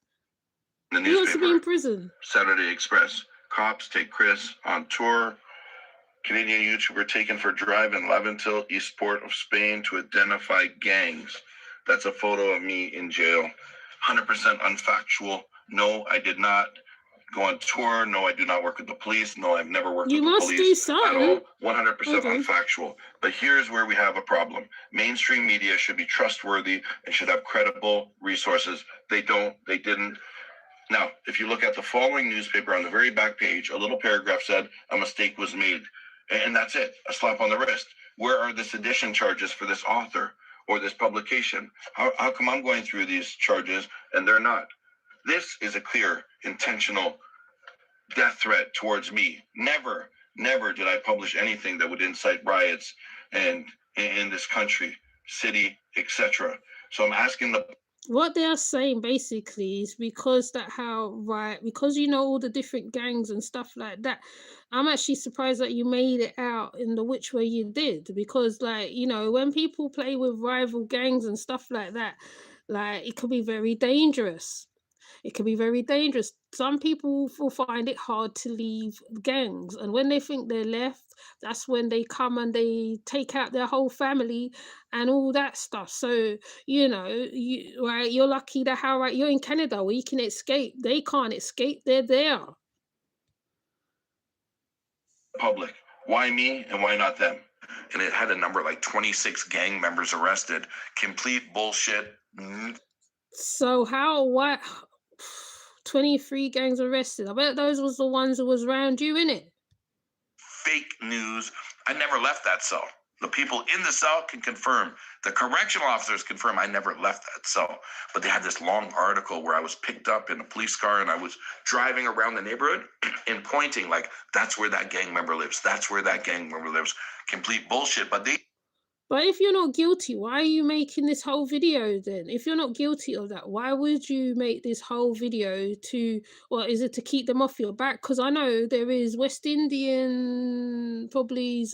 The Who wants to be in newspaper, prison? Saturday Express. Cops take Chris on tour. Canadian YouTuber taken for drive in Leventil, Eastport of Spain to identify gangs. That's a photo of me in jail. 100% unfactual. No, I did not go on tour. No, I do not work with the police. No, I've never worked You with the must do police at something. all. 100% Hold on. unfactual. But here's where we have a problem. Mainstream media should be trustworthy and should have credible resources. They don't. They didn't. Now, if you look at the following newspaper on the very back page, a little paragraph said a mistake was made. And that's it, a slap on the wrist. Where are the sedition charges for this author or this publication? How come I'm going through these charges and they're not? This is a clear, intentional death threat towards me. Never did I publish anything that would incite riots and in this country, city, etc. So I'm asking the What they are saying basically is because because you know all the different gangs and stuff like that. I'm actually surprised that you made it out in the which way you did, because like, you know, when people play with rival gangs and stuff like that, like it could be very dangerous. It can be very dangerous. Some people will find it hard to leave gangs, and when they think they're left, that's when they come and they take out their whole family and all that stuff. So you know, you're lucky that you're in Canada where you can escape. They can't escape. They're there. public. Why me and why not them? And it had a number like 26 gang members arrested. Complete bullshit. So what? 23 gangs arrested. I bet those was the ones who was around you, innit? Fake news. I never left that cell. The people in the cell can confirm. The correctional officers confirm I never left that cell. But they had this long article where I was picked up in a police car and I was driving around the neighborhood and pointing like, that's where that gang member lives. That's where that gang member lives. Complete bullshit. But if you're not guilty, why are you making this whole video then? If you're not guilty of that, why would you make this whole video is it to keep them off your back? Because I know there is West Indian, probably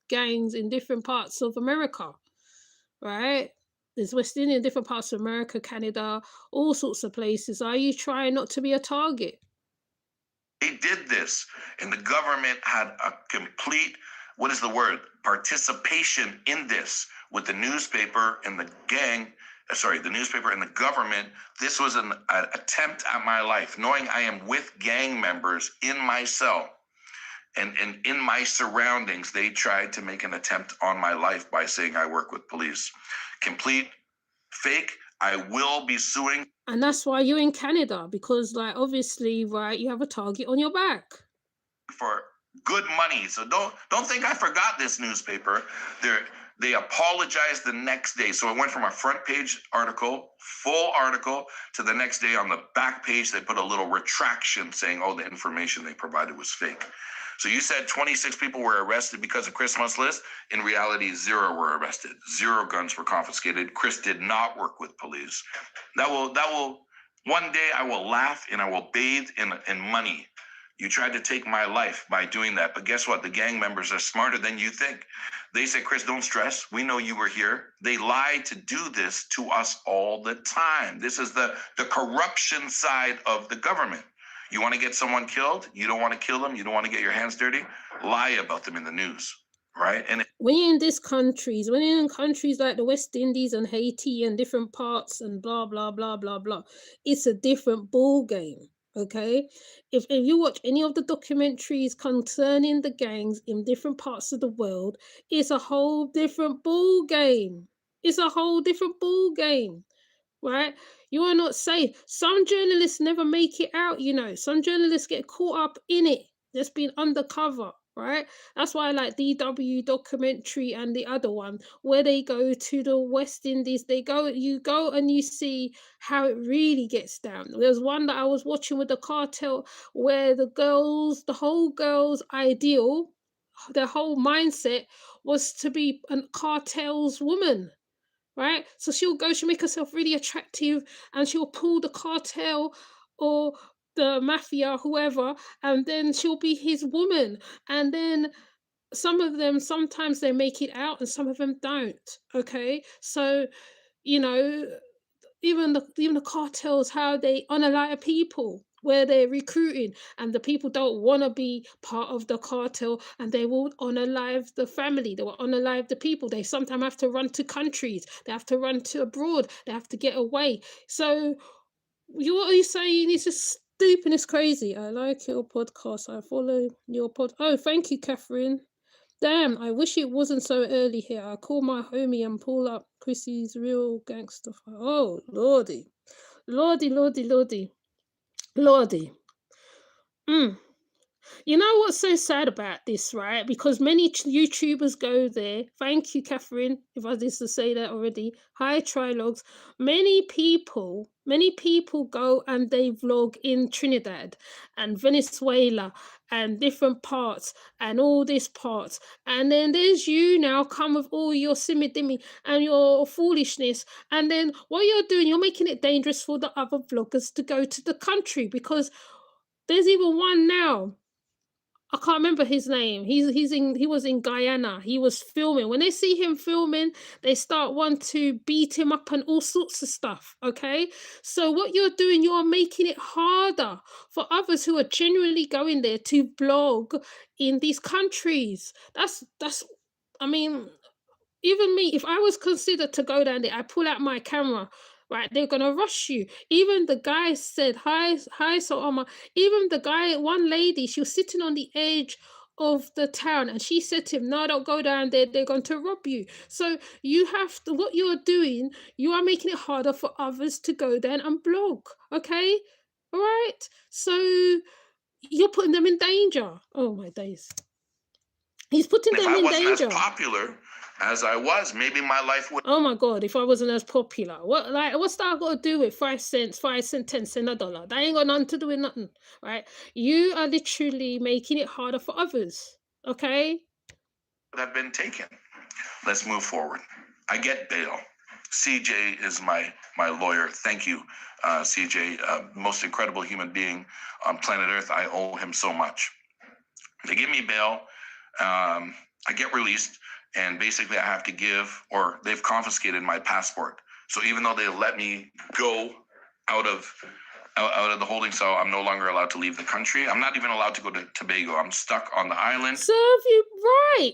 gangs in different parts of America, right? There's West Indian, different parts of America, Canada, all sorts of places. Are you trying not to be a target? they did this, and the government had a complete, what is the word, participation in this with the newspaper and the the newspaper and the government. This was an attempt at my life, knowing I am with gang members in my cell and in my surroundings. They tried to make an attempt on my life by saying I work with police. Complete fake. I will be suing. And that's why you're in Canada, because like obviously, right, you have a target on your back. For good money. So don't think I forgot this newspaper. They apologized the next day. So it went from a front page article, full article, to the next day on the back page, they put a little retraction saying, oh, the information they provided was fake. So you said 26 people were arrested because of Christmas list. In reality, 0 were arrested. 0 guns were confiscated. Chris did not work with police. That will one day I will laugh and I will bathe in money. You tried to take my life by doing that. But guess what? The gang members are smarter than you think. They said, Chris, don't stress. We know you were here. They lied to do this to us all the time. This is the corruption side of the government. You want to get someone killed? You don't want to kill them? You don't want to get your hands dirty? Lie about them in the news, right? And when you're in countries like the West Indies and Haiti and different parts and blah, blah, blah, blah, blah, it's a different ball game. Okay, if you watch any of the documentaries concerning the gangs in different parts of the world, it's a whole different ball game. It's a whole different ball game, right? You are not safe. Some journalists never make it out, you know. Some journalists get caught up in it. Just being undercover, right? That's why I like DW documentary and the other one where they go to the West Indies. You go and you see how it really gets down. There's one that I was watching with the cartel where the whole girls ideal, their whole mindset was to be a cartel's woman, right? So she'll make herself really attractive, and she'll pull the cartel or the mafia, whoever, and then she'll be his woman. And then some of them, sometimes they make it out, and some of them don't. Okay, so you know, even the cartels, how they unalive people, where they're recruiting, and the people don't want to be part of the cartel, and they will unalive the family, they will unalive the people. They sometimes have to run to countries, they have to run to abroad, they have to get away. So what are you saying? It's just stupid, it's crazy. I like your podcast, I follow your Oh, thank you, Catherine. Damn, I wish it wasn't so early here. I call my homie and pull up Chrissy's real gangster. Oh, lordy. Lordy, lordy, lordy. Lordy. You know what's so sad about this, right? Because many YouTubers go there. Thank you, Catherine, if I did to say that already. Hi, Trilogs. Many people go and they vlog in Trinidad and Venezuela and different parts and all these parts. And then there's you now come with all your simmy-dimmy and your foolishness. And then what you're doing, you're making it dangerous for the other vloggers to go to the country, because there's even one now. I can't remember his name. He was in Guyana. He was filming. When they see him filming, they start want to beat him up and all sorts of stuff. Okay, so what you're doing, you're making it harder for others who are genuinely going there to blog in these countries. That's. I mean, even me, if I was considered to go down there, I pull out my camera, right? They're gonna rush you. Even the guy said, hi, so Omar. Even the guy, one lady, she was sitting on the edge of the town, and she said to him, no, don't go down there, they're going to rob you. So you have to, what you're doing, you are making it harder for others to go down and blog. Okay, all right, so you're putting them in danger. Oh my days, he's putting If them I in wasn't danger. as popular as I was, maybe my life would. Oh my God, if I wasn't as popular. What's that got to do with 5 cents, 10 cents, $1? That ain't got nothing to do with nothing, right? You are literally making it harder for others, okay? Have been taken. Let's move forward. I get bail. CJ is my lawyer. Thank you, CJ. Most incredible human being on planet Earth. I owe him so much. They give me bail. I get released, and basically I have to give, or they've confiscated my passport. So even though they let me go out of the holding cell, I'm no longer allowed to leave the country. I'm not even allowed to go to Tobago. I'm stuck on the island. Serve you right.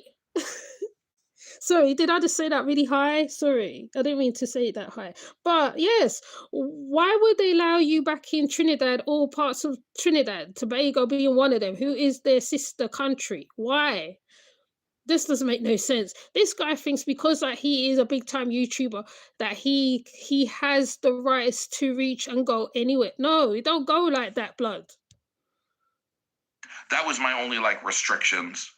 Sorry, did I just say that really high? Sorry, I didn't mean to say it that high. But yes, why would they allow you back in Trinidad, all parts of Trinidad, Tobago being one of them, who is their sister country? Why? This doesn't make no sense. This guy thinks because like he is a big time YouTuber that he has the rights to reach and go anywhere. No, it don't go like that, blood. That was my only restrictions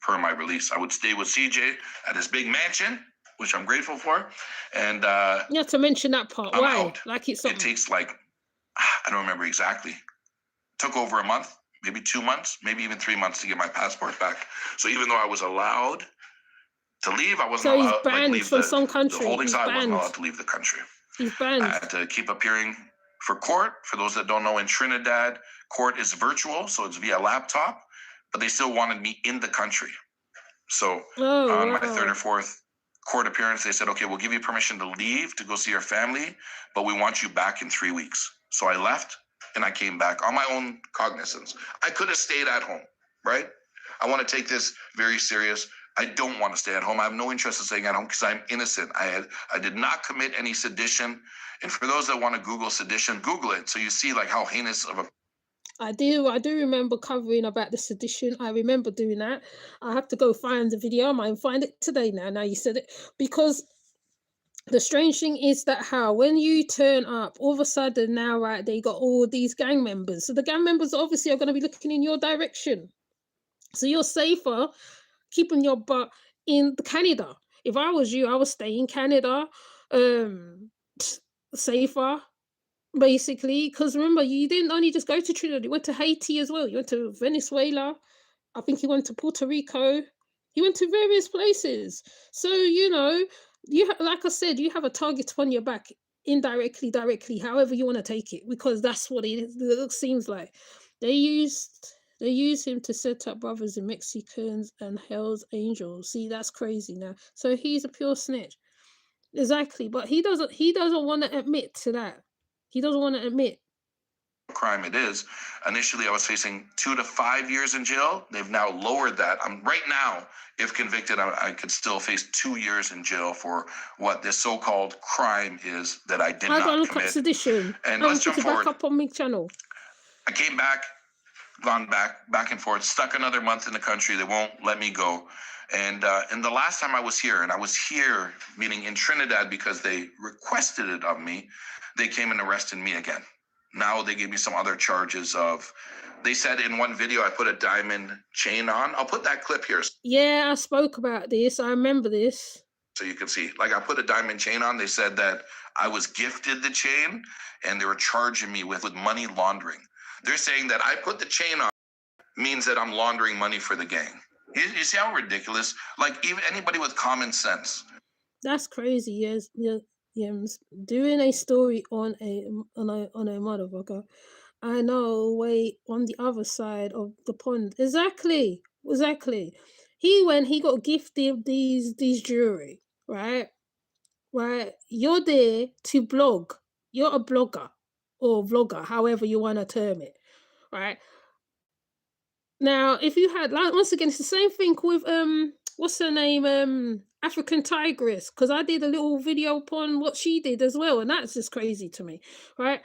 per my release. I would stay with CJ at his big mansion, which I'm grateful for. And you have to mention that part. I'm Why? out. Like it's something. It takes I don't remember exactly. It took over a month, maybe 2 months, maybe even 3 months to get my passport back. So even though I was allowed to leave, I wasn't allowed to leave from some country. The holding cell. I wasn't allowed to leave the country. He's banned. I had to keep appearing for court. For those that don't know, in Trinidad, court is virtual, so it's via laptop, but they still wanted me in the country. So on my third or fourth court appearance, they said, okay, we'll give you permission to leave to go see your family, but we want you back in 3 weeks. So I left and I came back on my own cognizance. I could have stayed at home, right? I want to take this very serious. I don't want to stay at home. I have no interest in staying at home because I'm innocent. I did not commit any sedition. And for those that want to Google sedition, Google it. So you see how heinous of a... I do remember covering about the sedition. I remember doing that. I have to go find the video. I might find it today now you said it. Because the strange thing is that how when you turn up, all of a sudden now, right, they got all these gang members. So the gang members obviously are going to be looking in your direction. So you're safer keeping your butt in Canada. If I was you, I would stay in Canada, safer, basically. Because remember, you didn't only just go to Trinidad, you went to Haiti as well. You went to Venezuela. I think he went to Puerto Rico. He went to various places. So, you know, like I said, you have a target on your back, indirectly, directly, however you want to take it, because that's what it seems like. They used him to set up brothers in Mexicans and Hell's Angels. See, that's crazy now. So he's a pure snitch. Exactly, but he doesn't want to admit to that. He doesn't want to admit. Crime it is. Initially, I was facing 2 to 5 years in jail. They've now lowered that. Right now, if convicted, I could still face 2 years in jail for what this so-called crime is that I did I gotta not look up commit. Sedition. And I'll let's put jump it back forward. up on my channel. I came back, gone back and forth, stuck another month in the country. They won't let me go. And the last time I was here, and I was here, meaning in Trinidad, because they requested it of me, they came and arrested me again. Now they gave me some other charges of, they said in one video I put a diamond chain on. I'll put that clip here Yeah, I spoke about this. I remember this. so you can see. Like, I put a diamond chain on. They said that I was gifted the chain, and they were charging me with money laundering. They're saying that I put the chain on means that I'm laundering money for the gang. You see how ridiculous? Like, even anybody with common sense. That's crazy. Yes, yeah. Doing a story on a motherfucker. I know, way on the other side of the pond. Exactly. He got gifted these jewelry, right? Right. You're there to blog. You're a blogger or vlogger, however you want to term it, right? Now, if you had, like, once again, it's the same thing with what's her name, African Tigress, because I did a little video upon what she did as well, and that's just crazy to me, right?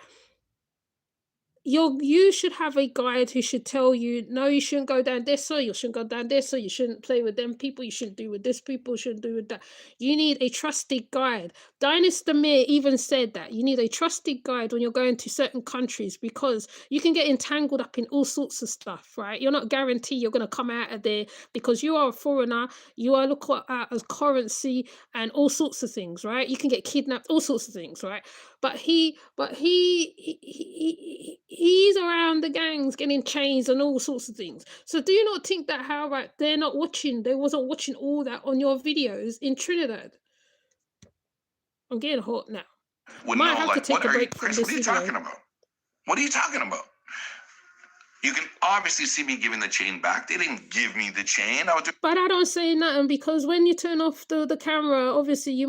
You should have a guide who should tell you, no, you shouldn't go down this, so you shouldn't go down this, so you shouldn't play with them people, you shouldn't do with this people, you shouldn't do with that. You need a trusted guide. Dinas Demir even said that you need a trusted guide when you're going to certain countries, because you can get entangled up in all sorts of stuff, right? You're not guaranteed you're going to come out of there, because you are a foreigner, you are looked at as currency and all sorts of things, right? You can get kidnapped, all sorts of things, right? But he's around the gangs getting chains and all sorts of things. So do you not think that they wasn't watching all that on your videos in Trinidad? I'm getting hot now. Might have to take a break from this What are you video. talking about? What are you talking about? You can obviously see me giving the chain back. They didn't give me the chain. But I don't say nothing, because when you turn off the camera, obviously you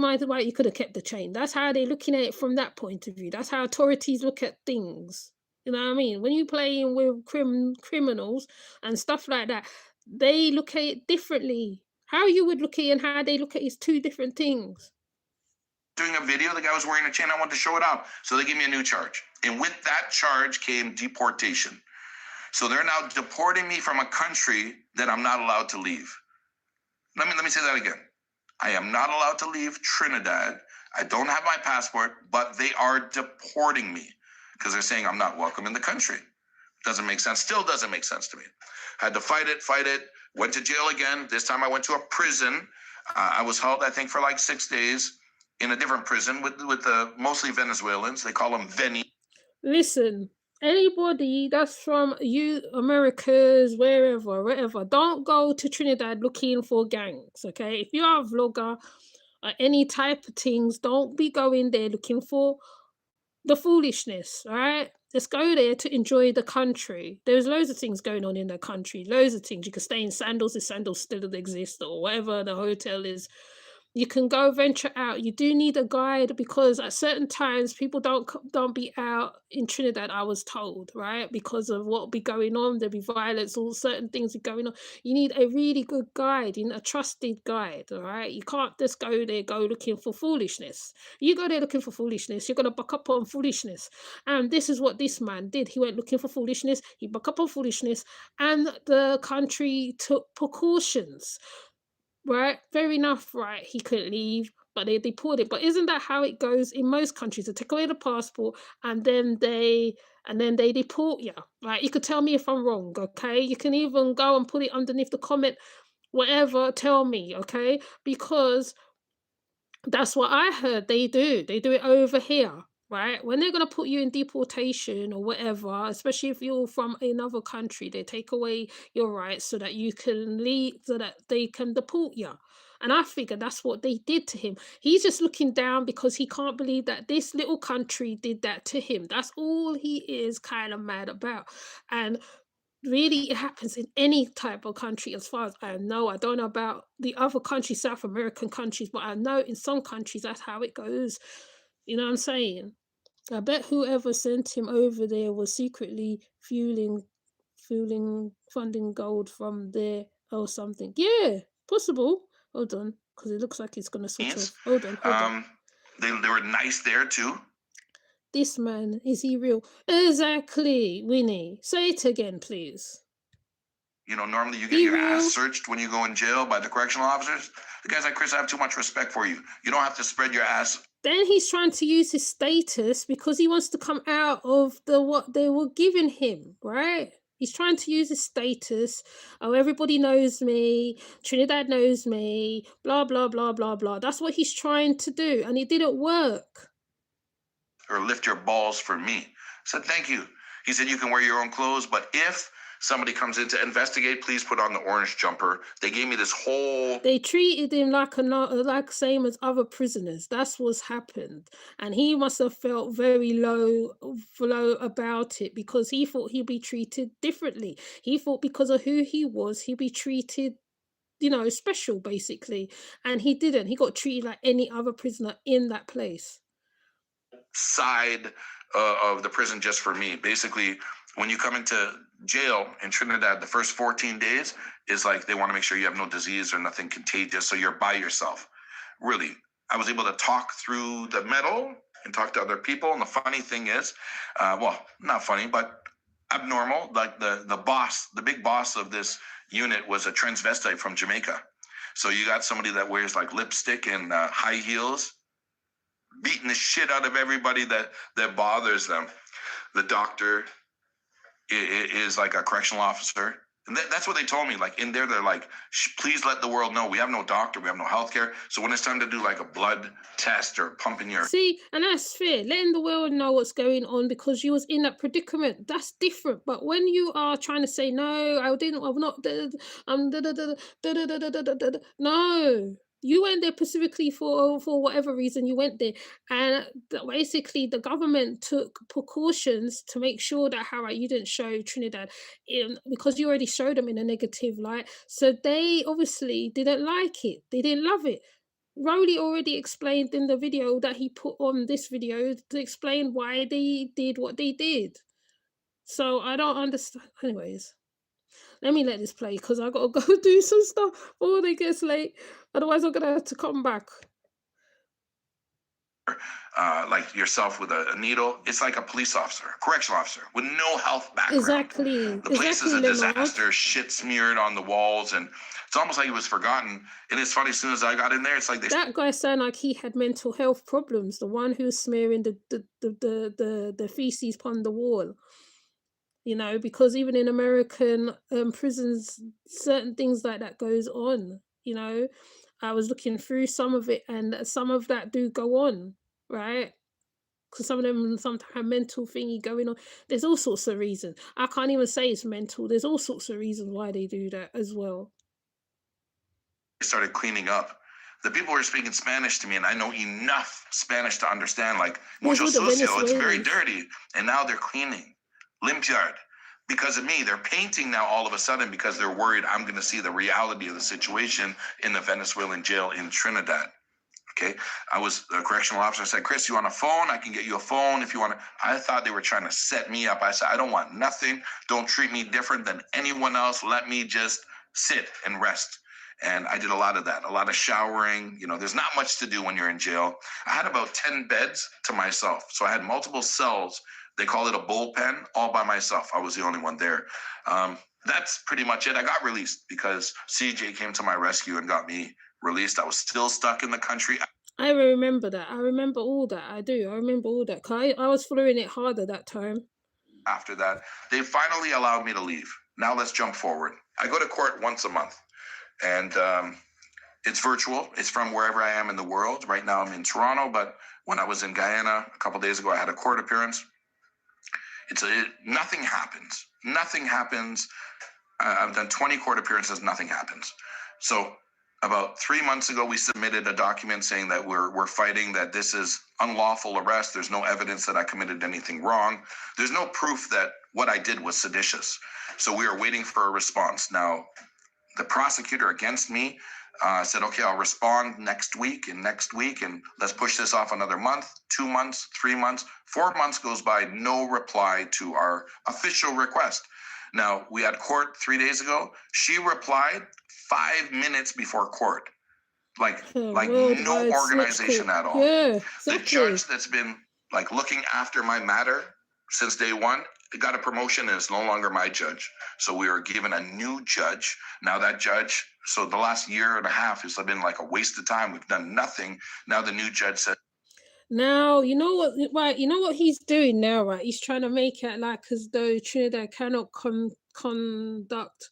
could have kept the chain. That's how they're looking at it from that point of view. That's how authorities look at things. You know what I mean? When you're playing with criminals and stuff like that, they look at it differently. How you would look at it and how they look at it is two different things. Doing a video, the guy was wearing a chain. I wanted to show it off. So they gave me a new charge. And with that charge came deportation. So they're now deporting me from a country that I'm not allowed to leave. Let me say that again. I am not allowed to leave Trinidad. I don't have my passport, but they are deporting me because they're saying I'm not welcome in the country. Doesn't make sense. Still doesn't make sense to me. Had to fight it. Went to jail again. This time I went to a prison. I was held, I think, for like 6 days in a different prison with mostly Venezuelans. They call them Veni. Listen, anybody that's from Americas, wherever, don't go to Trinidad looking for gangs, okay? If you are a vlogger or any type of things, don't be going there looking for the foolishness, all right? Just go there to enjoy the country. There's loads of things going on in the country, loads of things. You can stay in sandals if sandals still exist, or whatever the hotel is. You can go venture out. You do need a guide, because at certain times people don't be out in Trinidad, I was told, right? Because of what be going on, there'll be violence, all certain things are going on. You need a really good guide, a trusted guide, all right? You can't just go looking for foolishness. You go there looking for foolishness, you're gonna buck up on foolishness. And this is what this man did. He went looking for foolishness, he buck up on foolishness, and the country took precautions. Right, fair enough, right? He couldn't leave, but they deported. But isn't that how it goes in most countries? They take away the passport and then they deport you, right? You could tell me if I'm wrong, okay? You can even go and put it underneath the comment, whatever, tell me, okay? Because that's what I heard they do. They do it over here, right? When they're going to put you in deportation or whatever, especially if you're from another country, they take away your rights so that you can leave, so that they can deport you. And I figure that's what they did to him. He's just looking down because he can't believe that this little country did that to him. That's all he is kind of mad about. And really, it happens in any type of country, as far as I know. I don't know about the other countries, South American countries, but I know in some countries that's how it goes. You know what I'm saying? I bet whoever sent him over there was secretly funding gold from there or something. Yeah, possible. Hold on, because it looks like it's gonna switch off. Hold on, hold on. They were nice there too. This man, is he real? Exactly, Winnie. Say it again, please. You know, normally you get He your real? ass searched when you go in jail by the correctional officers. The guys like Chris, I have too much respect for you. You don't have to spread your ass. Then he's trying to use his status because he wants to come out of the what they were giving him, right? He's trying to use his status. Oh, everybody knows me. Trinidad knows me. Blah, blah, blah, blah, blah. That's what he's trying to do. And it didn't work. Or lift your balls for me. I said, thank you. He said, you can wear your own clothes, but if somebody comes in to investigate, please put on the orange jumper. They gave me this whole... They treated him like same as other prisoners. That's what's happened. And he must have felt very low about it because he thought he'd be treated differently. He thought because of who he was, he'd be treated, special, basically. And he didn't. He got treated like any other prisoner in that place. Side of the prison just for me. Basically, when you come into jail in Trinidad, the first 14 days is like they want to make sure you have no disease or nothing contagious, so you're by yourself. Really, I was able to talk through the metal and talk to other people. And the funny thing is, well, not funny, but abnormal. Like the boss, the big boss of this unit was a transvestite from Jamaica. So you got somebody that wears like lipstick and high heels, beating the shit out of everybody that bothers them. The doctor is like a correctional officer. And that's what they told me. Like in there, they're like, please let the world know we have no doctor, we have no healthcare. So when it's time to do like a blood test or pumping your... See, and that's fair, letting the world know what's going on because you was in that predicament. That's different. But when you are trying to say, no, I'm not, no. You went there specifically for whatever reason you went there. And basically the government took precautions to make sure that, how you didn't show Trinidad because you already showed them in a negative light. So they obviously didn't like it. They didn't love it. Rowley already explained in the video that he put on this video to explain why they did what they did. So I don't understand. Anyways. Let me let this play because I gotta go do some stuff before it gets late. Otherwise, I'm gonna have to come back. Like yourself with a needle, it's like a police officer, a correctional officer with no health background. Exactly. The place is a disaster, shit smeared on the walls, and it's almost like it was forgotten. And it's funny, as soon as I got in there, it's like that guy sounded like he had mental health problems. The one who's smearing the feces upon the wall. Because even in American prisons, certain things like that goes on. I was looking through some of it, and some of that do go on, right? Because some of them sometimes have mental thingy going on. There's all sorts of reasons. I can't even say it's mental. There's all sorts of reasons why they do that as well. Started cleaning up. The people were speaking Spanish to me, and I know enough Spanish to understand, like, mucho sucio, it's very dirty. And now they're cleaning. Limpiard. Because of me, they're painting now all of a sudden because they're worried I'm going to see the reality of the situation in the Venezuelan jail in Trinidad. Okay. I was a correctional officer. I said, Chris, you want a phone? I can get you a phone if you want to. I thought they were trying to set me up. I said, I don't want nothing. Don't treat me different than anyone else. Let me just sit and rest. And I did a lot of that, a lot of showering. There's not much to do when you're in jail. I had about 10 beds to myself. So I had multiple cells. They call it a bullpen, all by myself. I was the only one there. That's pretty much it. I got released because CJ came to my rescue and got me released. I was still stuck in the country. I remember that. I remember all that. I do. I remember all that. I was following it harder that time. After that, they finally allowed me to leave. Now let's jump forward. I go to court once a month, and it's virtual. It's from wherever I am in the world. Right now I'm in Toronto, but When I was in Guyana a couple days ago, I had a court appearance. Nothing happens. Nothing happens. I've done 20 court appearances. Nothing happens. So about 3 months ago, we submitted a document saying that we're fighting, that this is unlawful arrest. There's no evidence that I committed anything wrong. There's no proof that what I did was seditious. So we are waiting for a response. Now, the prosecutor against me said, okay, I'll respond next week, and let's push this off another month, 2 months, 3 months, 4 months goes by, no reply to our official request. Now, we had court 3 days ago. She replied 5 minutes before court. Like no organization at all. Yeah, exactly. The judge that's been like looking after my matter since day one, got a promotion and is no longer my judge. So we are given a new judge. Now that judge, so the last year and a half has been like a waste of time. We've done nothing. Now the new judge said, now, you know what, right? You know what he's doing now, right? He's trying to make it like as though Trinidad cannot conduct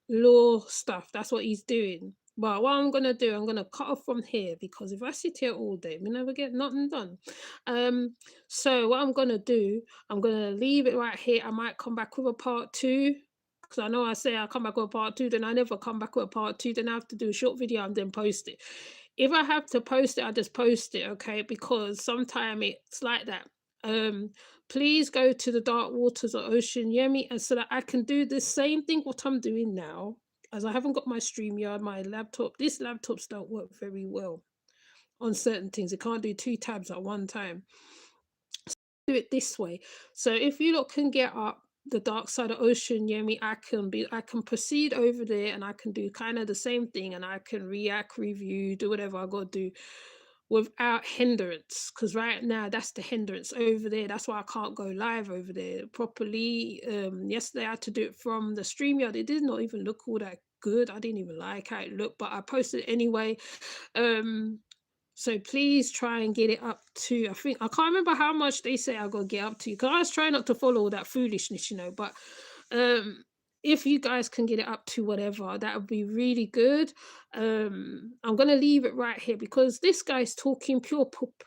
law stuff. That's what he's doing. But what I'm gonna do, I'm gonna cut off from here, because if I sit here all day, we never get nothing done. So what I'm gonna do, I'm gonna leave it right here. I might come back with a part 2. Because I know I say I'll come back with a part 2, then I never come back with a part 2. Then I have to do a short video and then post it. If I have to post it, I just post it, okay? Because sometimes it's like that. Please go to the dark waters of Osunyemi, and so that I can do the same thing what I'm doing now, as I haven't got my StreamYard, my laptop. These laptops don't work very well on certain things. It can't do 2 tabs at one time. So do it this way. So if you lot can get up the dark side of Osunyemi, I can proceed over there, and I can do kind of the same thing, and I can react, review, do whatever I got to do without hindrance. Because right now that's the hindrance over there. That's why I can't go live over there properly. Yesterday I had to do it from the StreamYard. It did not even look all that good. I didn't even like how it looked, but I posted it anyway. So please try and get it up to, I can't remember how much they say I gotta get up to, because I was trying not to follow all that foolishness, but if you guys can get it up to whatever, that would be really good. I'm gonna leave it right here, because this guy's talking pure poop.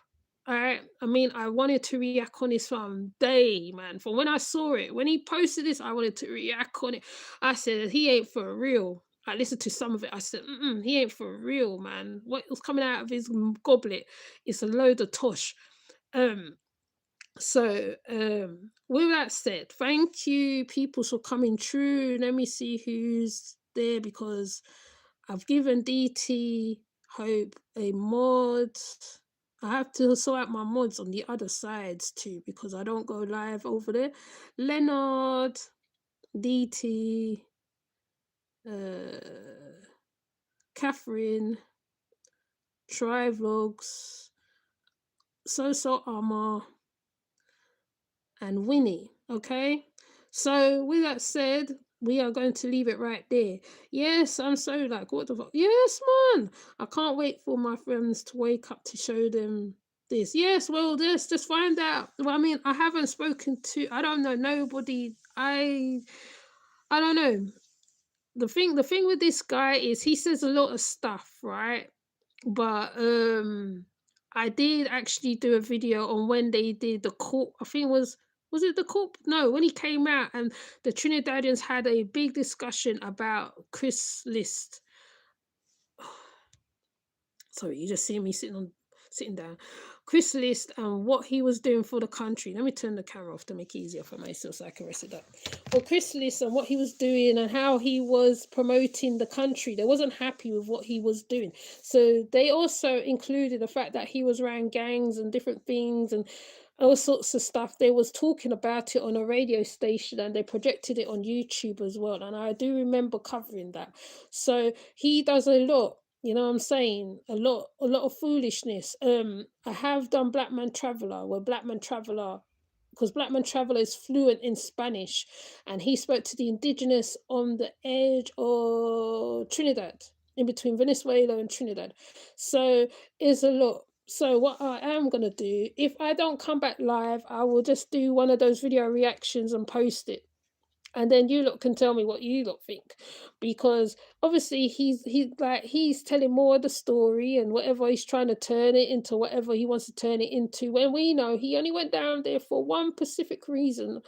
All right, I mean, I wanted to react on this from day, man. From when I saw it, when he posted this, I wanted to react on it. I said, he ain't for real. I listened to some of it. I said, he ain't for real, man. What was coming out of his goblet is a load of tosh. So with that said, thank you people for coming through. Let me see who's there, because I've given DT Hope a mod. I have to sort out my mods on the other sides too, because I don't go live over there. Leonard, DT, Catherine, Try Vlogs, So Armor, and Winnie. Okay, so with that said, we are going to leave it right there. Yes, I'm so like, what the fuck? Yes, man, I can't wait for my friends to wake up to show them this. Yes, well, just find out. Well, I mean, I haven't spoken to, I don't know, nobody. I don't know. The thing with this guy is he says a lot of stuff, right? But I did actually do a video on when they did the court. I think was it the court? No, when he came out and the Trinidadians had a big discussion about Chris List. Sorry, you just see me sitting down. Chris List and what he was doing for the country. Let me turn the camera off to make it easier for myself so I can rest it up. Well, Chris List and what he was doing and how he was promoting the country. They wasn't happy with what he was doing. So they also included the fact that he was around gangs and different things and all sorts of stuff. They was talking about it on a radio station and they projected it on YouTube as well. And I do remember covering that. So he does a lot. You know what I'm saying? A lot of foolishness. I have done Black Man Traveller, where Black Man Traveller, because Black Man Traveller is fluent in Spanish, and he spoke to the indigenous on the edge of Trinidad, in between Venezuela and Trinidad. So it's a lot. So what I am going to do, if I don't come back live, I will just do one of those video reactions and post it. and then you lot can tell me what you lot think, because obviously he's telling more of the story and whatever he's trying to turn it into, whatever he wants to turn it into, when we know he only went down there for one specific reason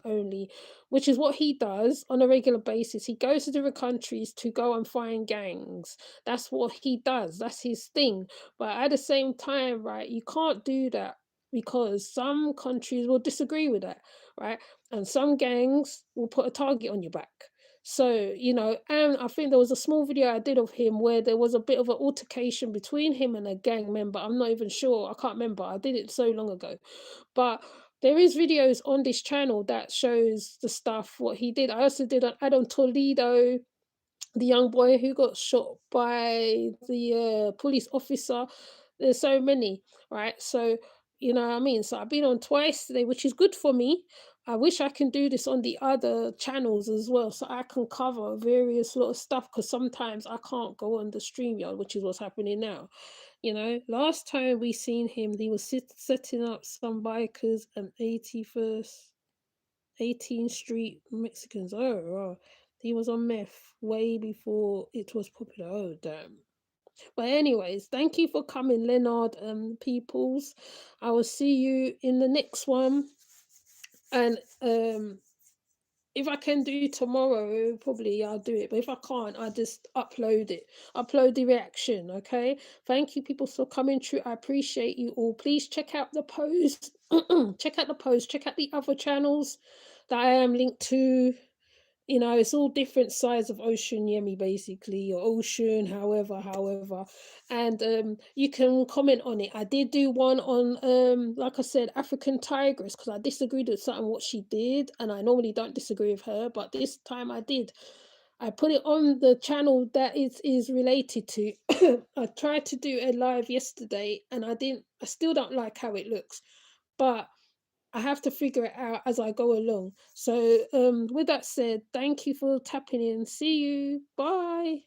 only, which is what he does on a regular basis. He goes to different countries to go and find gangs. That's what he does, that's his thing. But at the same time, right, you can't do that, because some countries will disagree with that, right? And some gangs will put a target on your back. So, and I think there was a small video I did of him where there was a bit of an altercation between him and a gang member. I'm not even sure. I can't remember. I did it so long ago. But there is videos on this channel that shows the stuff, what he did. I also did an ad on Toledo, the young boy who got shot by the police officer. There's so many, right? So, you know what I mean? So I've been on twice today, which is good for me. I wish I can do this on the other channels as well, so I can cover various lot of stuff, because sometimes I can't go on the StreamYard, which is what's happening now. Last time we seen him, he was setting up some bikers and 18th Street Mexicans. Oh, he was on meth way before it was popular. Oh, damn. But anyways, thank you for coming, Leonard and Peoples. I will see you in the next one. And if I can do tomorrow, probably I'll do it. But if I can't, I just upload it. Upload the reaction, okay? Thank you, people, for coming through. I appreciate you all. Please check out the post. Check out the post. Check out the other channels that I am linked to. It's all different sides of Osunyemi, basically, or Ocean, however. And you can comment on it. I did do one on, like I said, African Tigress, because I disagreed with something what she did, and I normally don't disagree with her, but this time I did. I put it on the channel that it is related to. I tried to do a live yesterday, and I still don't like how it looks, but I have to figure it out as I go along. So with that said, thank you for tapping in. See you. Bye.